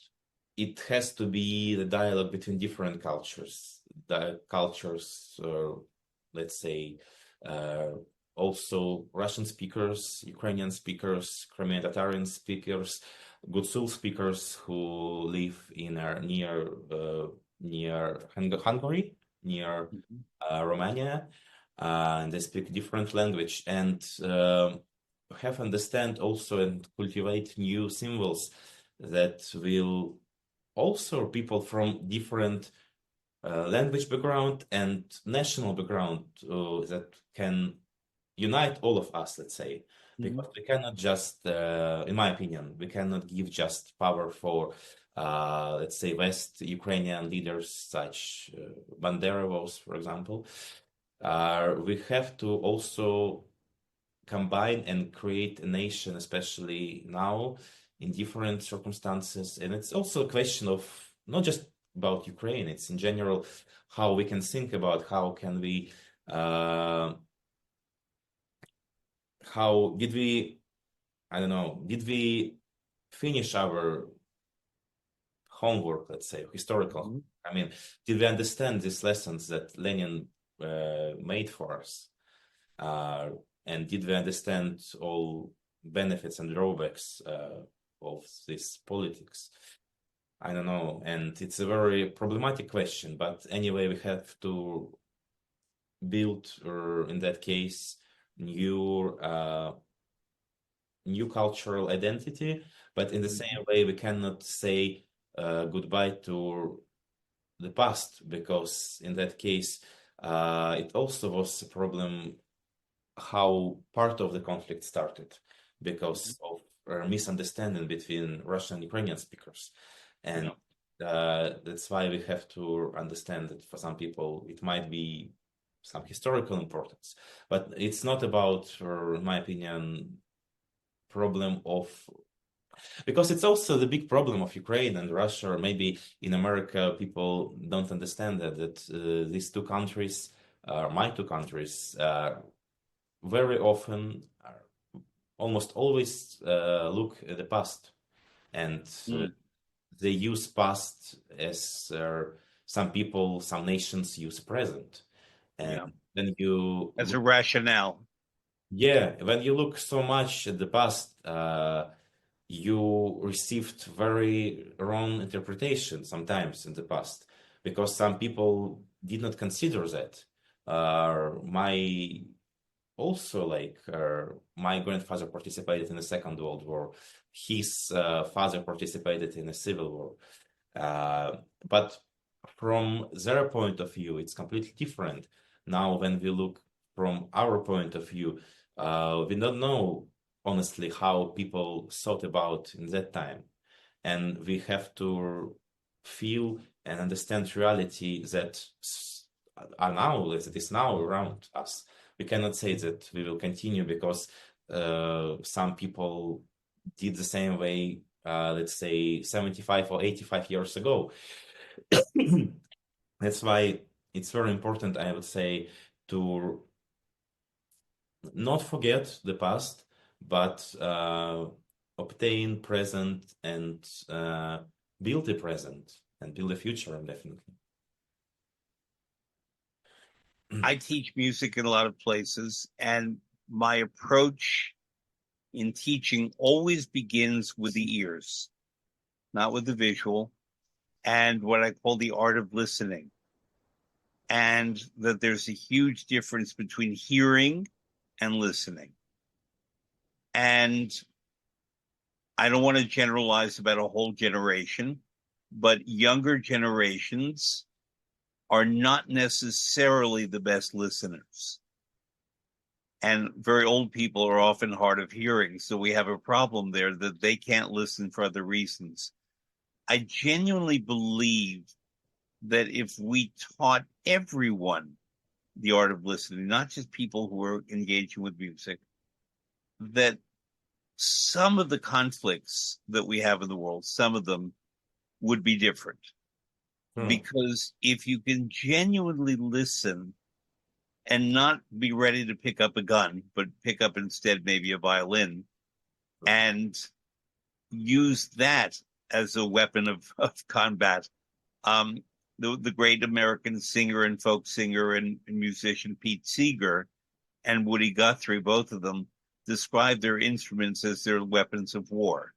it has to be the dialogue between different cultures. The cultures, let's say, uh, also Russian speakers, Ukrainian speakers, Crimean Tatarian speakers, Gutsul speakers who live in near Hungary, near Mhm. Romania, and they speak different language and have understand also and cultivate new symbols that will also people from different language background and national background that can unite all of us, let's say, because Mhm. we cannot just, in my opinion, we cannot give just power for, let's say, West Ukrainian leaders such Bandera was, for example. We have to also combine and create a nation, especially now in different circumstances. And it's also a question of not just about Ukraine, it's in general how we can think about how can we, uh, how did we, I don't know, did we finish our homework, let's say, historical? Mhm. I mean, did we understand these lessons that Lenin made for us? Uh, and did we understand all benefits and drawbacks of this politics? I don't know. And it's a very problematic question, but anyway, we have to build, or in that case, new new cultural identity. But in the same Mhm. way, we cannot say goodbye to the past because in that case, it also was a problem how part of the conflict started Mhm. because of a misunderstanding between Russian and Ukrainian speakers. And Yeah. that's why we have to understand that for some people it might be some historical importance, but it's not about, or in my opinion, problem of because it's also the big problem of Ukraine and Russia, or maybe in America people don't understand that these two countries, my two countries, very often almost always look at the past and Mm. they use past as some people, some nations use present. And Yeah. then you As look, a rationale. yeah, when you look so much at the past, you received very wrong interpretation sometimes in the past because some people did not consider that. My also like my grandfather participated in the Second World War. His father participated in a civil war. Uh, but from their point of view, it's completely different. Now, when we look from our point of view, we don't know honestly how people thought about in that time. And we have to feel and understand reality that are now, that is now around us we cannot say that we will continue because some people did the same way, let's say 75 or 85 years ago. That's why it's very important, I would say, to not forget the past, but obtain present and build the present and build a future, definitely. I teach music in a lot of places, and my approach in teaching always begins with the ears, not with the visual, and what I call the art of listening. And that there's a huge difference between hearing and listening. And I don't want to generalize about a whole generation, but younger generations are not necessarily the best listeners. And very old people are often hard of hearing. So we have a problem there that they can't listen for other reasons. I genuinely believe that if we taught everyone the art of listening, not just people who are engaging with music, that some of the conflicts that we have in the world, some of them would be different. Because if you can genuinely listen and not be ready to pick up a gun, but pick up instead maybe a violin and use that as a weapon of combat. The great American singer and folk singer and musician Pete Seeger and Woody Guthrie, both of them, described their instruments as their weapons of war,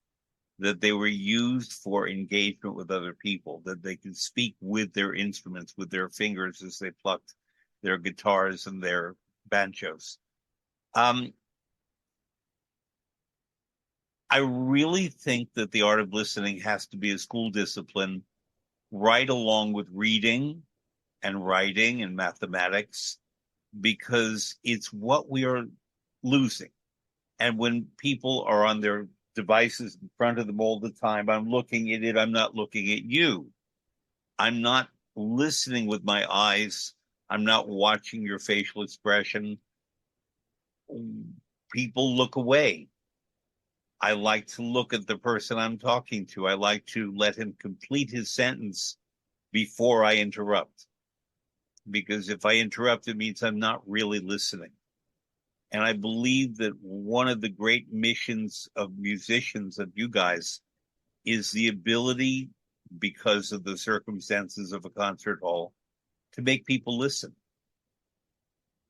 that they were used for engagement with other people, that they could speak with their instruments, with their fingers as they plucked their guitars and their banjos. I really think that the art of listening has to be a school discipline right along with reading and writing and mathematics, because it's what we are losing. And when people are on their devices in front of them all the time, I'm looking at it, I'm not looking at you. I'm not listening with my eyes. I'm not watching your facial expression. People look away. I like to look at the person I'm talking to. I like to let him complete his sentence before I interrupt. Because if I interrupt, it means I'm not really listening. And I believe that one of the great missions of musicians, of you guys, is the ability, because of the circumstances of a concert hall, to make people listen.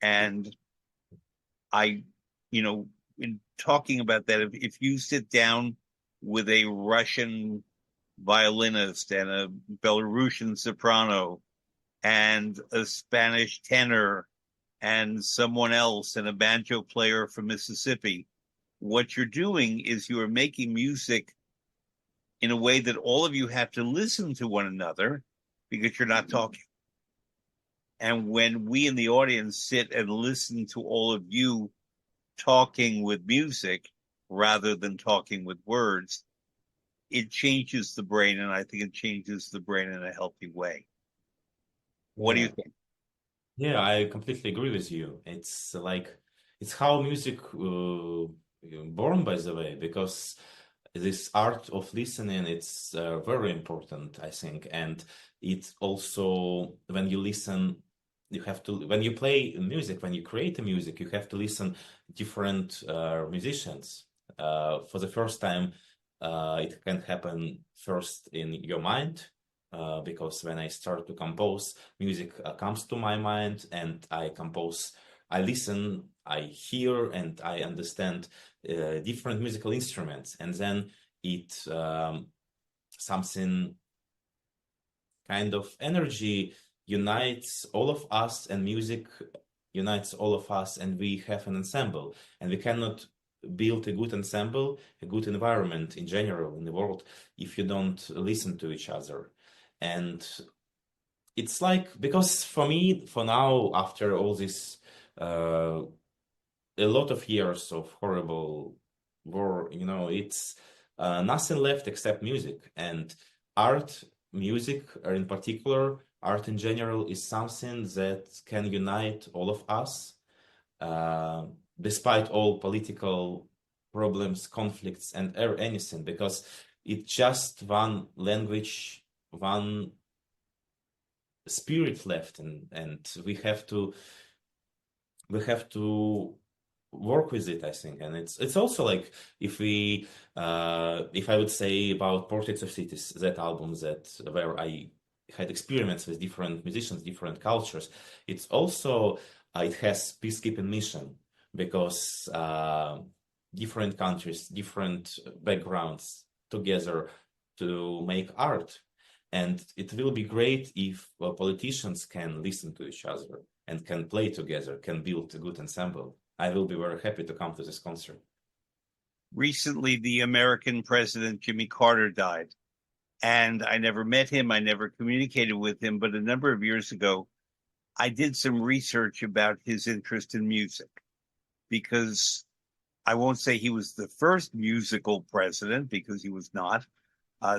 And I, in talking about that, if you sit down with a Russian violinist and a Belarusian soprano and a Spanish tenor and someone else and a banjo player from Mississippi, what you're doing is you are making music in a way that all of you have to listen to one another because you're not talking. And when we in the audience sit and listen to all of you talking with music rather than talking with words, it changes the brain, and I think it changes the brain in a healthy way. What do you think? Yeah, I completely agree with you. It's how music born, by the way, because this art of listening, it's very important, I think. And it's also, when you listen, you have to, when you play music, when you create the music, you have to listen different musicians. For the first time, it can happen first in your mind, because when I start to compose, music comes to my mind and I compose, I listen, I hear, and I understand different musical instruments. And then it something kind of energy unites all of us, and music unites all of us, and we have an ensemble. And we cannot build a good ensemble, a good environment in general in the world, if you don't listen to each other. And it's like, because for me, for now, after all this, a lot of years of horrible war, it's nothing left except music. And art, music, or in particular, art in general, is something that can unite all of us. uh, despite all political problems, conflicts, and anything, because it's just one language, one spirit left, and we have to work with it, I think. And it's also like if I would say about Portraits of Cities, that album that where I had experiments with different musicians, different cultures, it's also it has peacekeeping mission because different countries, different backgrounds together to make art. And it will be great if politicians can listen to each other and can play together, can build a good ensemble. I will be very happy to come to this concert. Recently, the American president, Jimmy Carter, died. And I never met him. I never communicated with him. But a number of years ago, I did some research about his interest in music because I won't say he was the first musical president because he was not.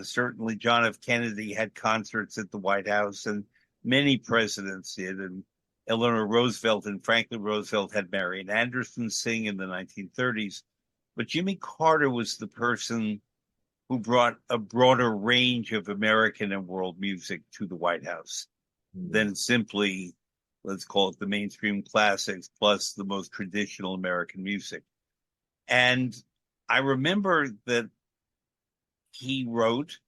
Certainly, John F. Kennedy had concerts at the White House, and many presidents did. And Eleanor Roosevelt and Franklin Roosevelt had Marian Anderson sing in the 1930s. But Jimmy Carter was the person who brought a broader range of American and world music to the White House than simply, let's call it the mainstream classics plus the most traditional American music. And I remember that he wrote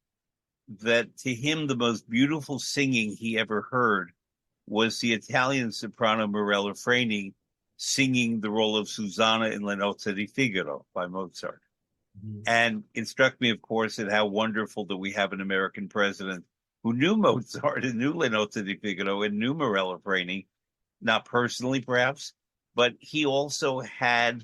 that to him, the most beautiful singing he ever heard was the Italian soprano Morella Freni singing the role of Susanna in Le Nozze di Figaro by Mozart. Mhm. And it struck me, of course, at how wonderful that we have an American president who knew Mozart and knew Le Nozze di Figaro and knew Morella Freni, not personally perhaps, but he also had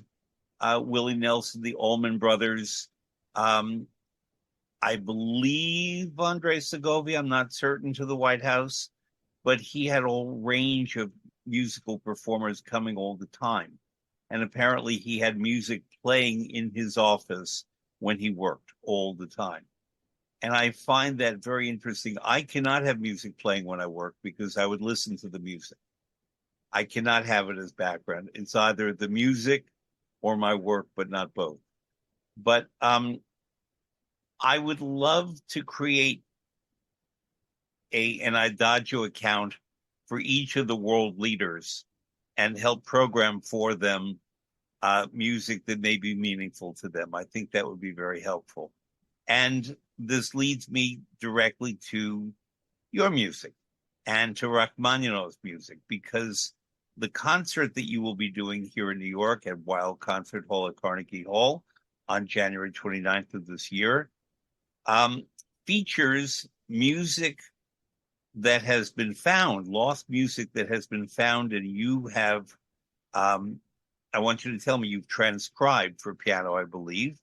Willie Nelson, the Allman Brothers, I believe Andre Segovia, I'm not certain, to the White House, but he had a whole range of musical performers coming all the time. And apparently he had music playing in his office when he worked all the time. And I find that very interesting. I cannot have music playing when I work because I would listen to the music. I cannot have it as background. It's either the music or my work, but not both. But I would love to create an Adagio account for each of the world leaders and help program for them music that may be meaningful to them. I think that would be very helpful. And this leads me directly to your music and to Rachmaninoff's music, because the concert that you will be doing here in New York at Wild Concert Hall at Carnegie Hall on January 29th of this year um, features music that has been found, lost music that has been found, and you have, I want you to tell me you've transcribed for piano, I believe,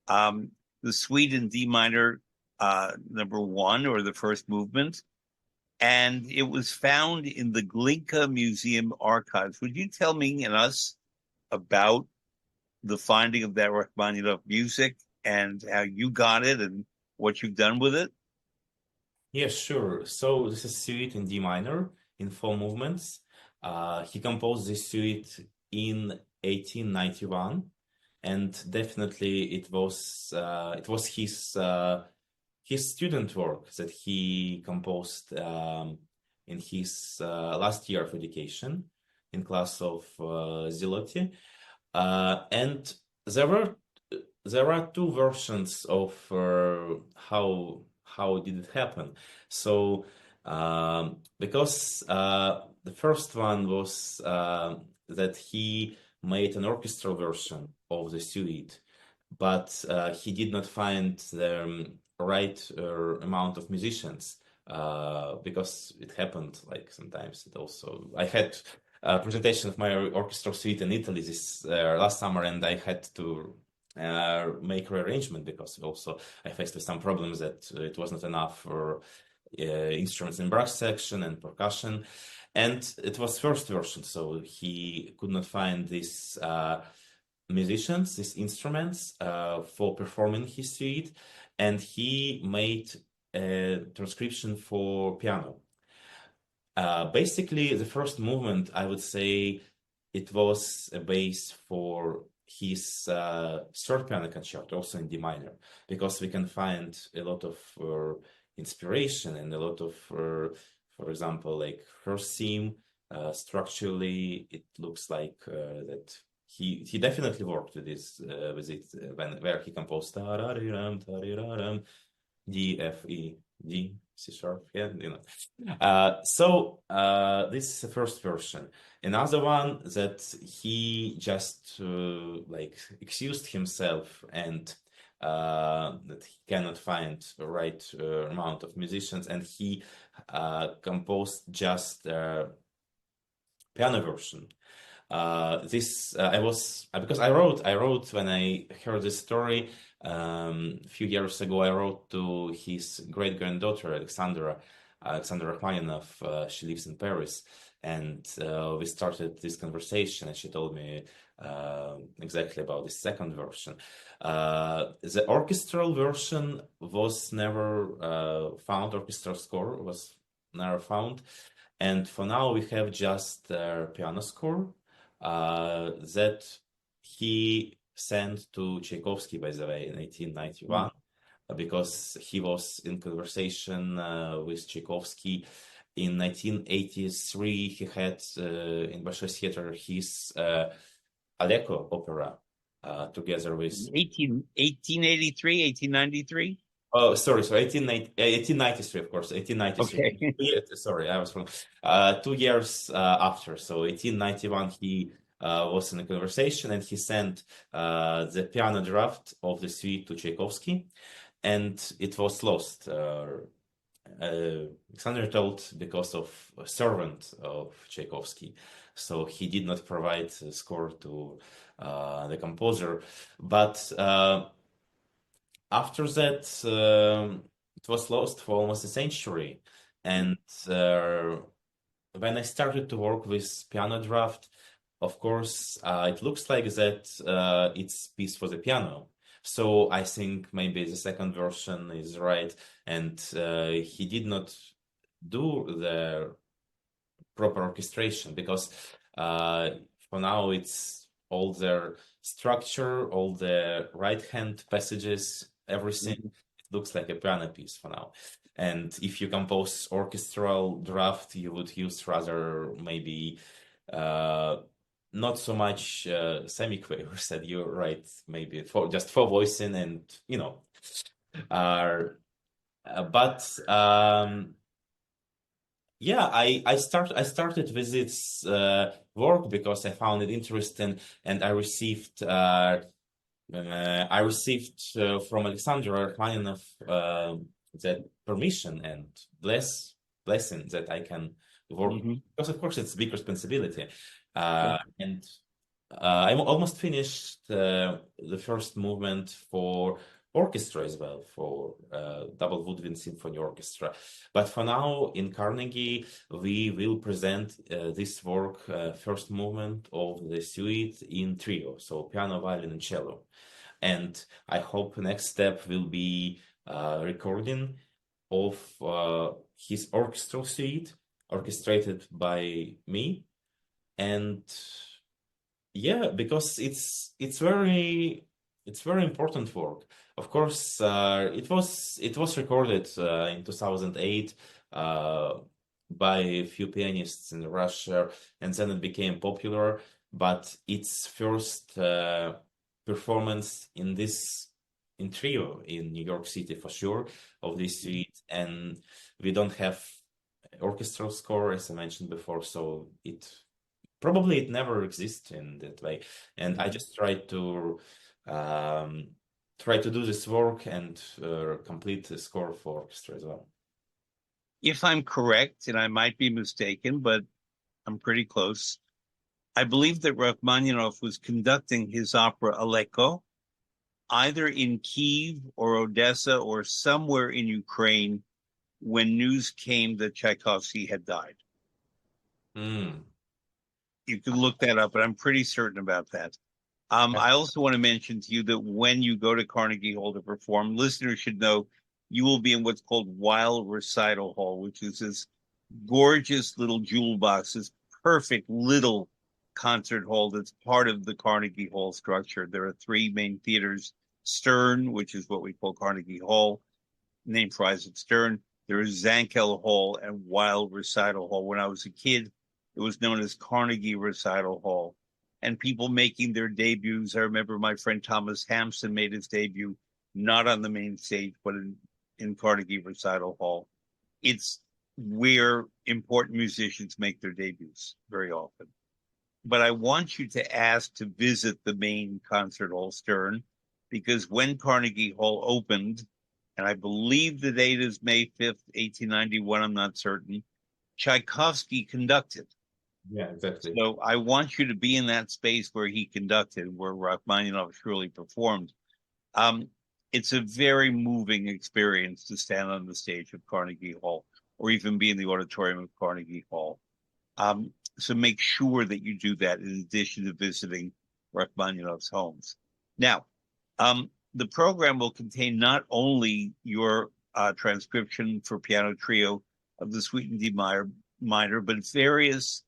um, the Suite in D minor, number one, or the first movement, and it was found in the Glinka Museum archives. Would you tell me and us about the finding of that Rachmaninoff music and how you got it and what you've done with it? Yes, sure. So this is suite in D minor in four movements. He composed this suite in 1891, and definitely it was his student work that he composed in his last year of education in class of Zilotti. And there were there are two versions of how did it happen. So because the first one was that he made an orchestral version of the suite, but he did not find the right amount of musicians because it happened like sometimes it also I had a presentation of my orchestral suite in Italy this last summer, and I had to make rearrangement because also I faced with some problems that it was not enough for instruments in brass section and percussion, and it was first version, so he could not find these musicians, these instruments for performing his suite, and he made a transcription for piano. Basically, the first movement, I would say, it was a base for his third piano concerto, also in D minor, because we can find a lot of inspiration and a lot of, for example, like first theme, structurally, it looks like that he definitely worked with this with it where he composed tarariram, tariraram, D, F, E, D, C sharp, yeah, you know. This is the first version. Another one that he just like excused himself and that he cannot find the right amount of musicians, and he composed just piano version. This I was because I wrote when I heard this story a few years ago. I wrote to his great granddaughter Alexandra Rachmaninoff. She lives in Paris, and we started this conversation, and she told me exactly about the second version. The orchestral version was never found. Orchestral score was never found, and for now we have just piano score that he sent to Tchaikovsky, by the way, in 1891, because he was in conversation with Tchaikovsky. In 1983, he had in Bolshoi Theater his Aleko opera together with 1883, 1893. Oh, sorry, 1893, of course, 1893. Okay. Sorry, I was wrong. 2 years after, so 1891, he was in a conversation and he sent the piano draft of the suite to Tchaikovsky, and it was lost. Alexander told because of a servant of Tchaikovsky, so he did not provide the score to the composer, but after that, it was lost for almost a century. And when I started to work with piano draft, of course, it looks like that it's piece for the piano. So I think maybe the second version is right. And he did not do the proper orchestration because for now it's all their structure, all the right hand passages, everything. It looks like a piano piece for now. And if you compose orchestral draft, you would use rather maybe not so much semiquavers that you write maybe for just for voicing and you know. But yeah, I started with its work because I found it interesting, and I received from Alexander Rachmaninoff that permission and blessing that I can work because of course it's a big responsibility, and I'm almost finished the first movement for orchestra as well, for double woodwind symphony orchestra. But for now, in Carnegie, we will present this work, first movement of the suite in trio, so piano, violin, and cello. And I hope next step will be recording of his orchestral suite, orchestrated by me. And yeah, because it's very important work. Of course, it was recorded in 2008 by a few pianists in Russia, and then it became popular. But its first performance in trio in New York City for sure of this suite, and we don't have orchestral score as I mentioned before, so it never exists in that way. And I just tried to do this work and complete the score for orchestra as well. If I'm correct, and I might be mistaken, but I'm pretty close, I believe that Rachmaninoff was conducting his opera Aleko either in Kiev or Odessa or somewhere in Ukraine when news came that Tchaikovsky had died. You can look that up, but I'm pretty certain about that. I also want to mention to you that when you go to Carnegie Hall to perform, listeners should know you will be in what's called Wild Recital Hall, which is this gorgeous little jewel box, this perfect little concert hall that's part of the Carnegie Hall structure. There are three main theaters: Stern, which is what we call Carnegie Hall, named for Isaac Stern. There is Zankel Hall and Wild Recital Hall. When I was a kid, it was known as Carnegie Recital Hall. And people making their debuts. I remember my friend Thomas Hampson made his debut not on the main stage, but in Carnegie Recital Hall. It's where important musicians make their debuts very often. But I want you to ask to visit the main concert hall, Stern, because when Carnegie Hall opened, and I believe the date is May 5th, 1891, I'm not certain, Tchaikovsky conducted. Yeah, exactly. So I want you to be in that space where he conducted, where Rachmaninoff truly performed. It's a very moving experience to stand on the stage of Carnegie Hall or even be in the auditorium of Carnegie Hall. So make sure that you do that in addition to visiting Rachmaninoff's homes. Now, the program will contain not only your transcription for piano trio of the Suite in D minor, but various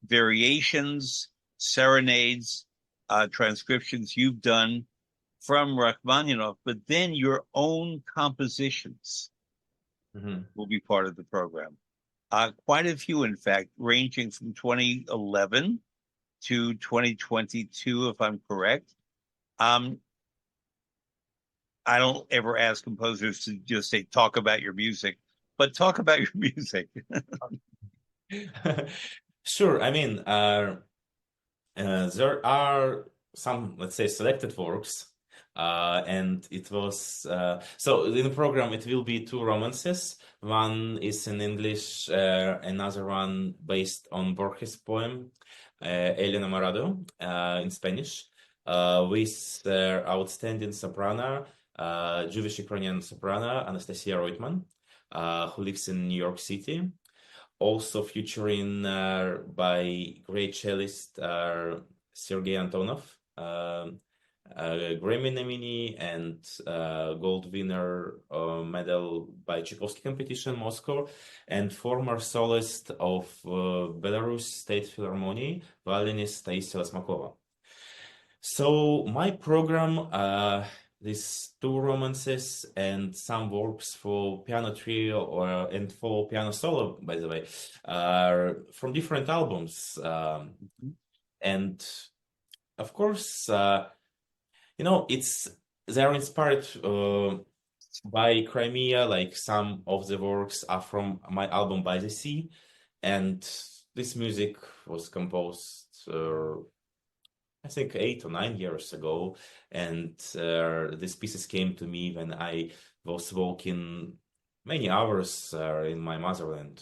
variations, serenades, transcriptions you've done from Rachmaninoff, but then your own compositions will be part of the program. Quite a few, in fact, ranging from 2011 to 2022, if I'm correct. I don't ever ask composers to just say, talk about your music, but talk about your music. Sure. I mean, there are some, let's say, selected works, and it was so in the program it will be two romances. One is in English, another one based on Borges' poem, El Enamorado, in Spanish, with outstanding soprano, Jewish Ukrainian soprano Anastasia Reutemann, who lives in New York City. Also featuring by great cellist Sergei Antonov, Grammy nominee and gold winner medal by Tchaikovsky competition Moscow, and former soloist of Belarus State Philharmonic, violinist Taisia Lasmakova. So my program, these two romances and some works for piano trio and for piano solo, by the way, are from different albums. And of course, they're inspired by Crimea, like some of the works are from my album By the Sea. And this music was composed I think 8 or 9 years ago, and these pieces came to me when I was walking many hours in my motherland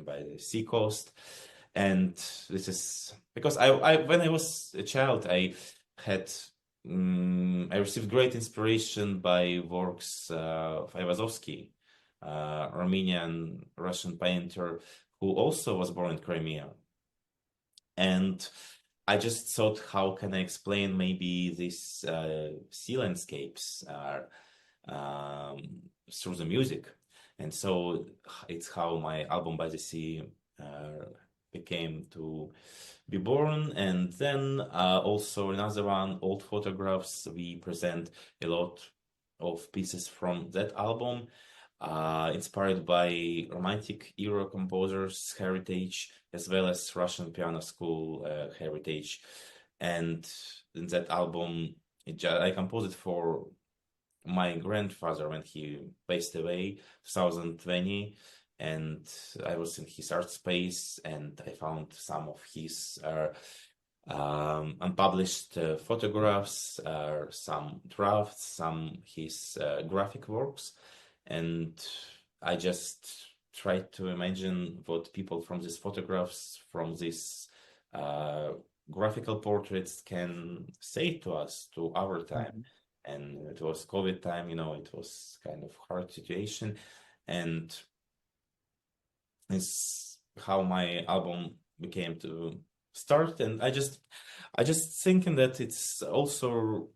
by the sea coast. And this is because I when I was a child, I received great inspiration by works of Ayvazovsky, Armenian Russian painter who also was born in Crimea. And I just thought, how can I explain maybe these sea landscapes through the music? And so it's how my album By the Sea became to be born. And then also another one, Old Photographs, we present a lot of pieces from that album, inspired by Romantic era composers' heritage, as well as Russian piano school heritage. And in that album, I composed it for my grandfather when he passed away, 2020. And I was in his art space, and I found some of his unpublished photographs, some drafts, some his graphic works. And I just tried to imagine what people from these photographs, from these graphical portraits can say to us, to our time. And it was COVID time, it was kind of hard situation. And it's how my album became to start. And I just thinking that it's also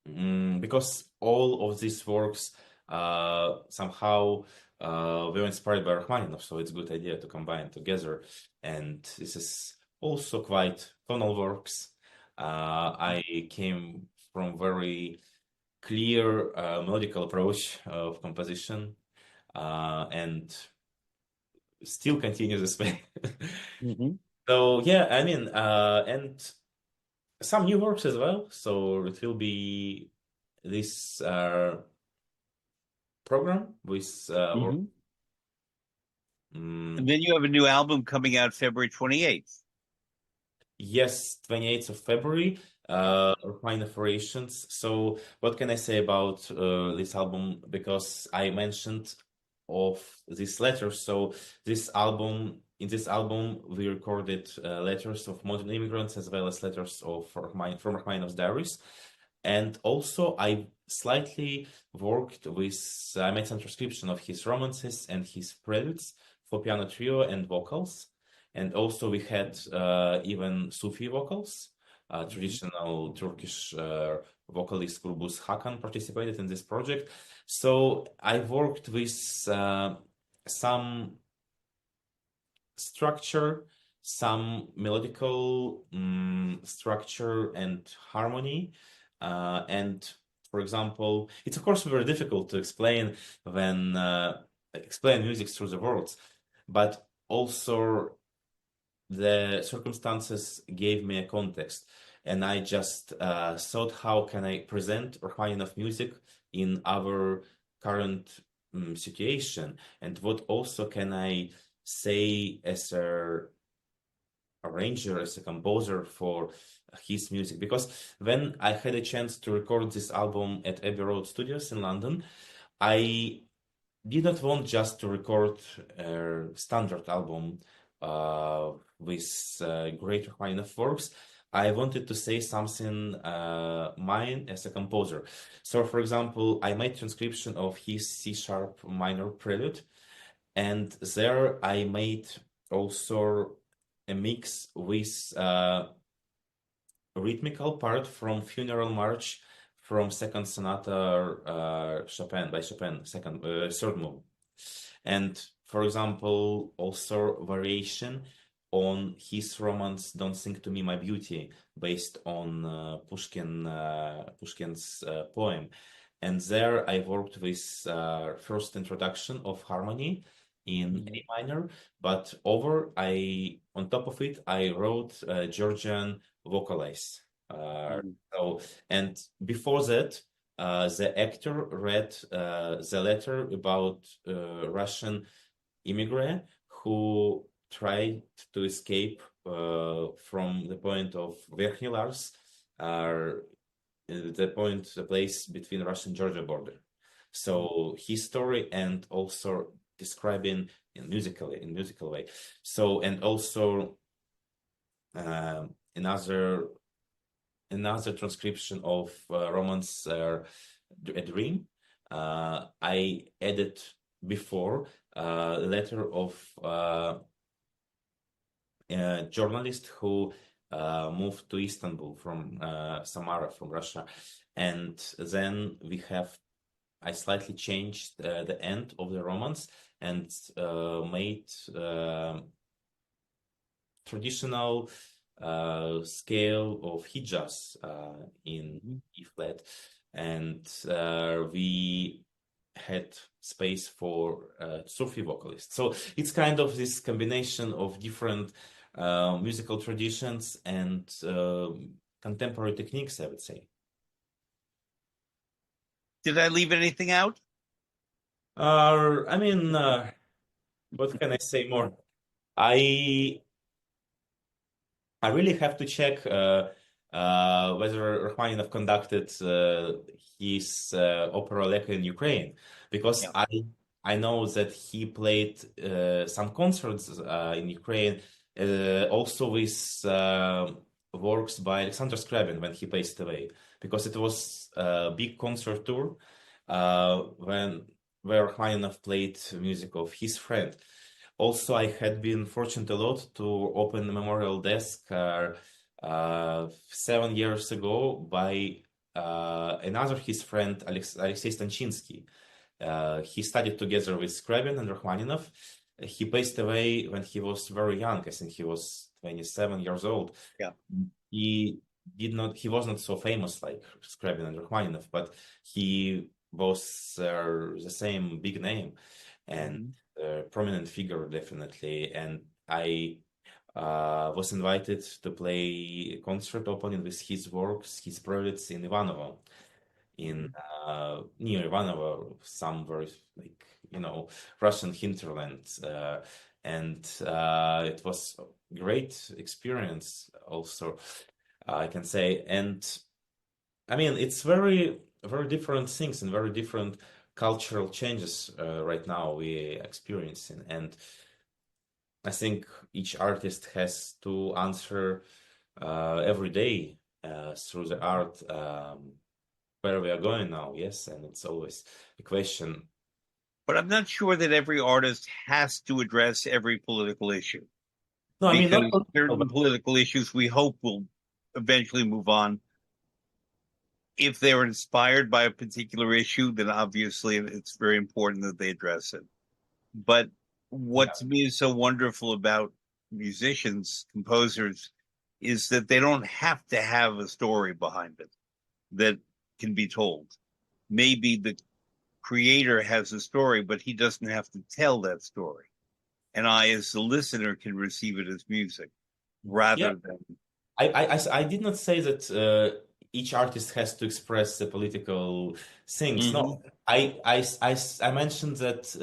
because all of these works somehow were inspired by Rachmaninoff, so it's a good idea to combine together. And this is also quite tonal works. I came from very clear melodical approach of composition, and still continue this way. So yeah, I mean, and some new works as well. So it will be this program with work. And then you have a new album coming out February 28th. Yes, 28th of February, Refine Operations. So what can I say about this album? Because I mentioned of these letters. So in this album, we recorded letters of modern immigrants as well as letters of from Rachmaninoff's diaries. And also I slightly worked with, I made some transcription of his romances and his preludes for piano trio and vocals. And also we had even Sufi vocals. Traditional Turkish vocalist Gurbuz Hakan participated in this project. So I worked with some structure, some melodical structure and harmony. And for example, it's of course very difficult to explain when explain music through the words, but also the circumstances gave me a context, and I just thought, how can I present Rachmaninoff music in our current situation, and what also can I say as a arranger, as a composer for his music? Because when I had a chance to record this album at Abbey Road Studios in London, I did not want just to record a standard album with great Rachmaninoff works. I wanted to say something mine as a composer. So, for example, I made transcription of his C-sharp minor prelude, and there I made also a mix with rhythmical part from Funeral March from Second Sonata Chopin by Chopin, third move. And for example, also variation on his romance "Don't Sing to Me, My Beauty," based on Pushkin's poem. And there I worked with first introduction of harmony in A minor, but on top of it, I wrote Georgian vocalize. So, and before that, the actor read the letter about Russian immigrant who tried to escape from the point of Verkhney Lars, the place between Russian and Georgia border. So his story, and also describing in musical way. So, and also another transcription of Romance A Dream. I added before a letter of a journalist who moved to Istanbul from Samara, from Russia. And then I slightly changed the end of the romance and made traditional scale of Hijaz in E flat, and we had space for Sufi vocalists. So it's kind of this combination of different musical traditions and contemporary techniques, I would say. Did I leave anything out? I mean, what can I say more? I really have to check whether Rachmaninoff conducted his opera Leka in Ukraine, because I know that he played some concerts in Ukraine, also with works by Alexander Scriabin when he passed away, because it was a big concert tour where Rachmaninoff played music of his friend. Also, I had been fortunate a lot to open the memorial desk 7 years ago by another his friend, Alexei Stanchinsky. He studied together with Scriabin and Rachmaninoff. He passed away when he was very young. I think he was 27 years old. Yeah. He he was not so famous like Scriabin and Rachmaninoff, but he was the same big name and Mhm. prominent figure definitely. And I was invited to play a concert opening with his works, his projects in Ivanovo, in Mhm. near Ivanovo, somewhere like Russian hinterland, and it was a great experience. Also, I can say, and I mean it's very different things and very different cultural changes right now we experiencing, and I think each artist has to answer every day through the art where we are going now. Yes, and it's always a question. But I'm not sure that every artist has to address every political issue, No, I mean not because political, certain but political issues we hope will eventually move on. If they're inspired by a particular issue, then obviously it's very important that they address it. But what yeah, to me is so wonderful about musicians, composers, is that they don't have to have a story behind it that can be told. Maybe the creator has a story, but he doesn't have to tell that story. And I, as the listener, can receive it as music yeah. rather than. I did not say that each artist has to express the political things. Mhm. No, I mentioned that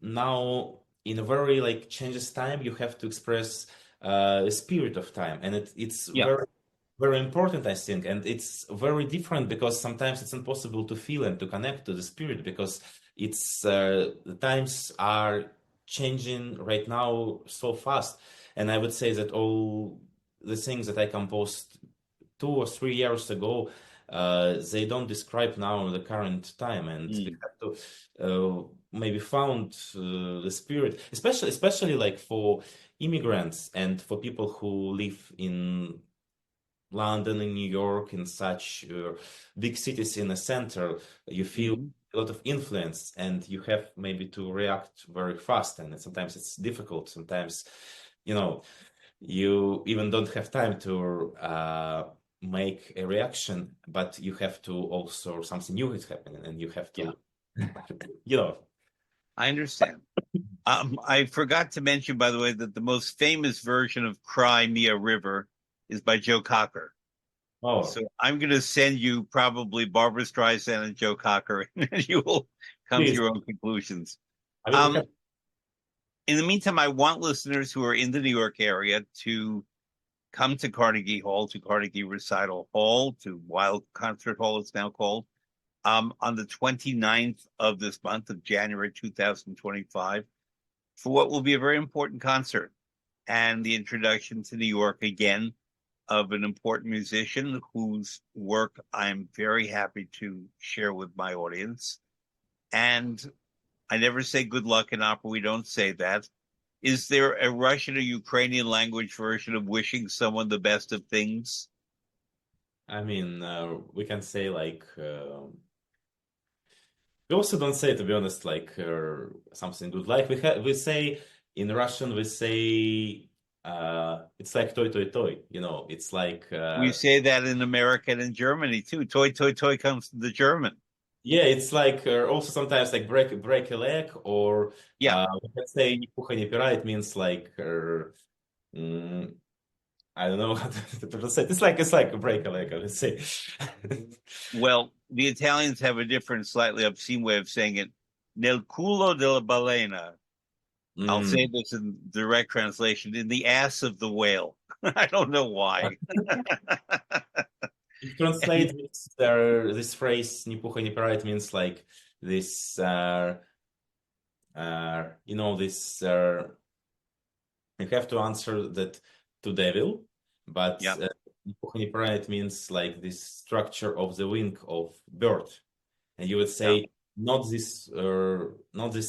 now in a very like changes time, you have to express the spirit of time, and it's Yeah. very important, I think, and it's very different because sometimes it's impossible to feel and to connect to the spirit because it's the times are changing right now so fast, and I would say that all the things that I composed 2 or 3 years ago, they don't describe now the current time, and we Mm. have to maybe found the spirit, especially like for immigrants and for people who live in London and New York, in such big cities in the center. You feel Mhm. a lot of influence, and you have maybe to react very fast, and sometimes it's difficult. Sometimes, you know you even don't have time to make a reaction, but you have to also something new is happening, and you have Yeah, to, you know. I understand. I forgot to mention, by the way, that the most famous version of Cry Me a River is by Joe Cocker. Oh, So I'm going to send you probably Barbara Streisand and Joe Cocker, and you will come to please, your own conclusions. I will be Um, happy. in the meantime, I want listeners who are in the New York area to come to Carnegie Hall, to Carnegie Recital Hall, to Wild Concert Hall, it's now called, on the 29th of this month of January 2025, for what will be a very important concert and the introduction to New York again of an important musician whose work I'm very happy to share with my audience. And I never say good luck in opera. We don't say that. Is there a Russian or Ukrainian language version of wishing someone the best of things? I mean, we can say like we also don't say, to be honest, like something good. Like we say in Russian, we say it's like toy toy toy. It's like We say that in America and in Germany too. Toy, toy, toy comes from the German. yeah, it's like also sometimes like break a leg, or Yeah. we can say "Ни пуха, ни пера." It means like mm, I don't know how to say. It's like break a leg, I would say. Well, the Italians have a different, slightly obscene way of saying it. Nel culo della balena. I'll say Mm. this in direct translation, in the ass of the whale. I don't know why. It translates this phrase "Ни пуха, ни пера." It means like this, this. You have to answer that to devil, but Yeah, "Ни пуха, ни пера," it means like this structure of the wing of bird, and you would yeah, say not these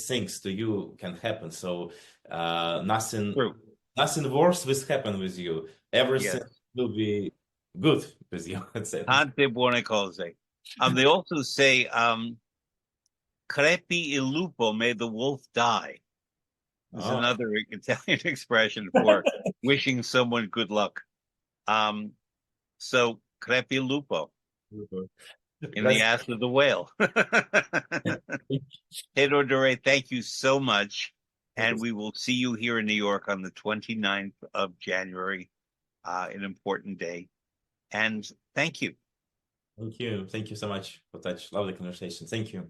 things to you can happen. So nothing true. nothing worse will happen with you. Everything Yes. will be good with you. Let's say this. Tante buone cose. They also say, crepi il lupo, may the wolf die. is Oh, another Italian expression for wishing someone good luck. So crepi il lupo in the that's ass of the whale. Teodor Doré, thank you so much. And we will see you here in New York on the 29th of January, an important day. And thank you. thank you. Thank you so much for such lovely conversation. Thank you.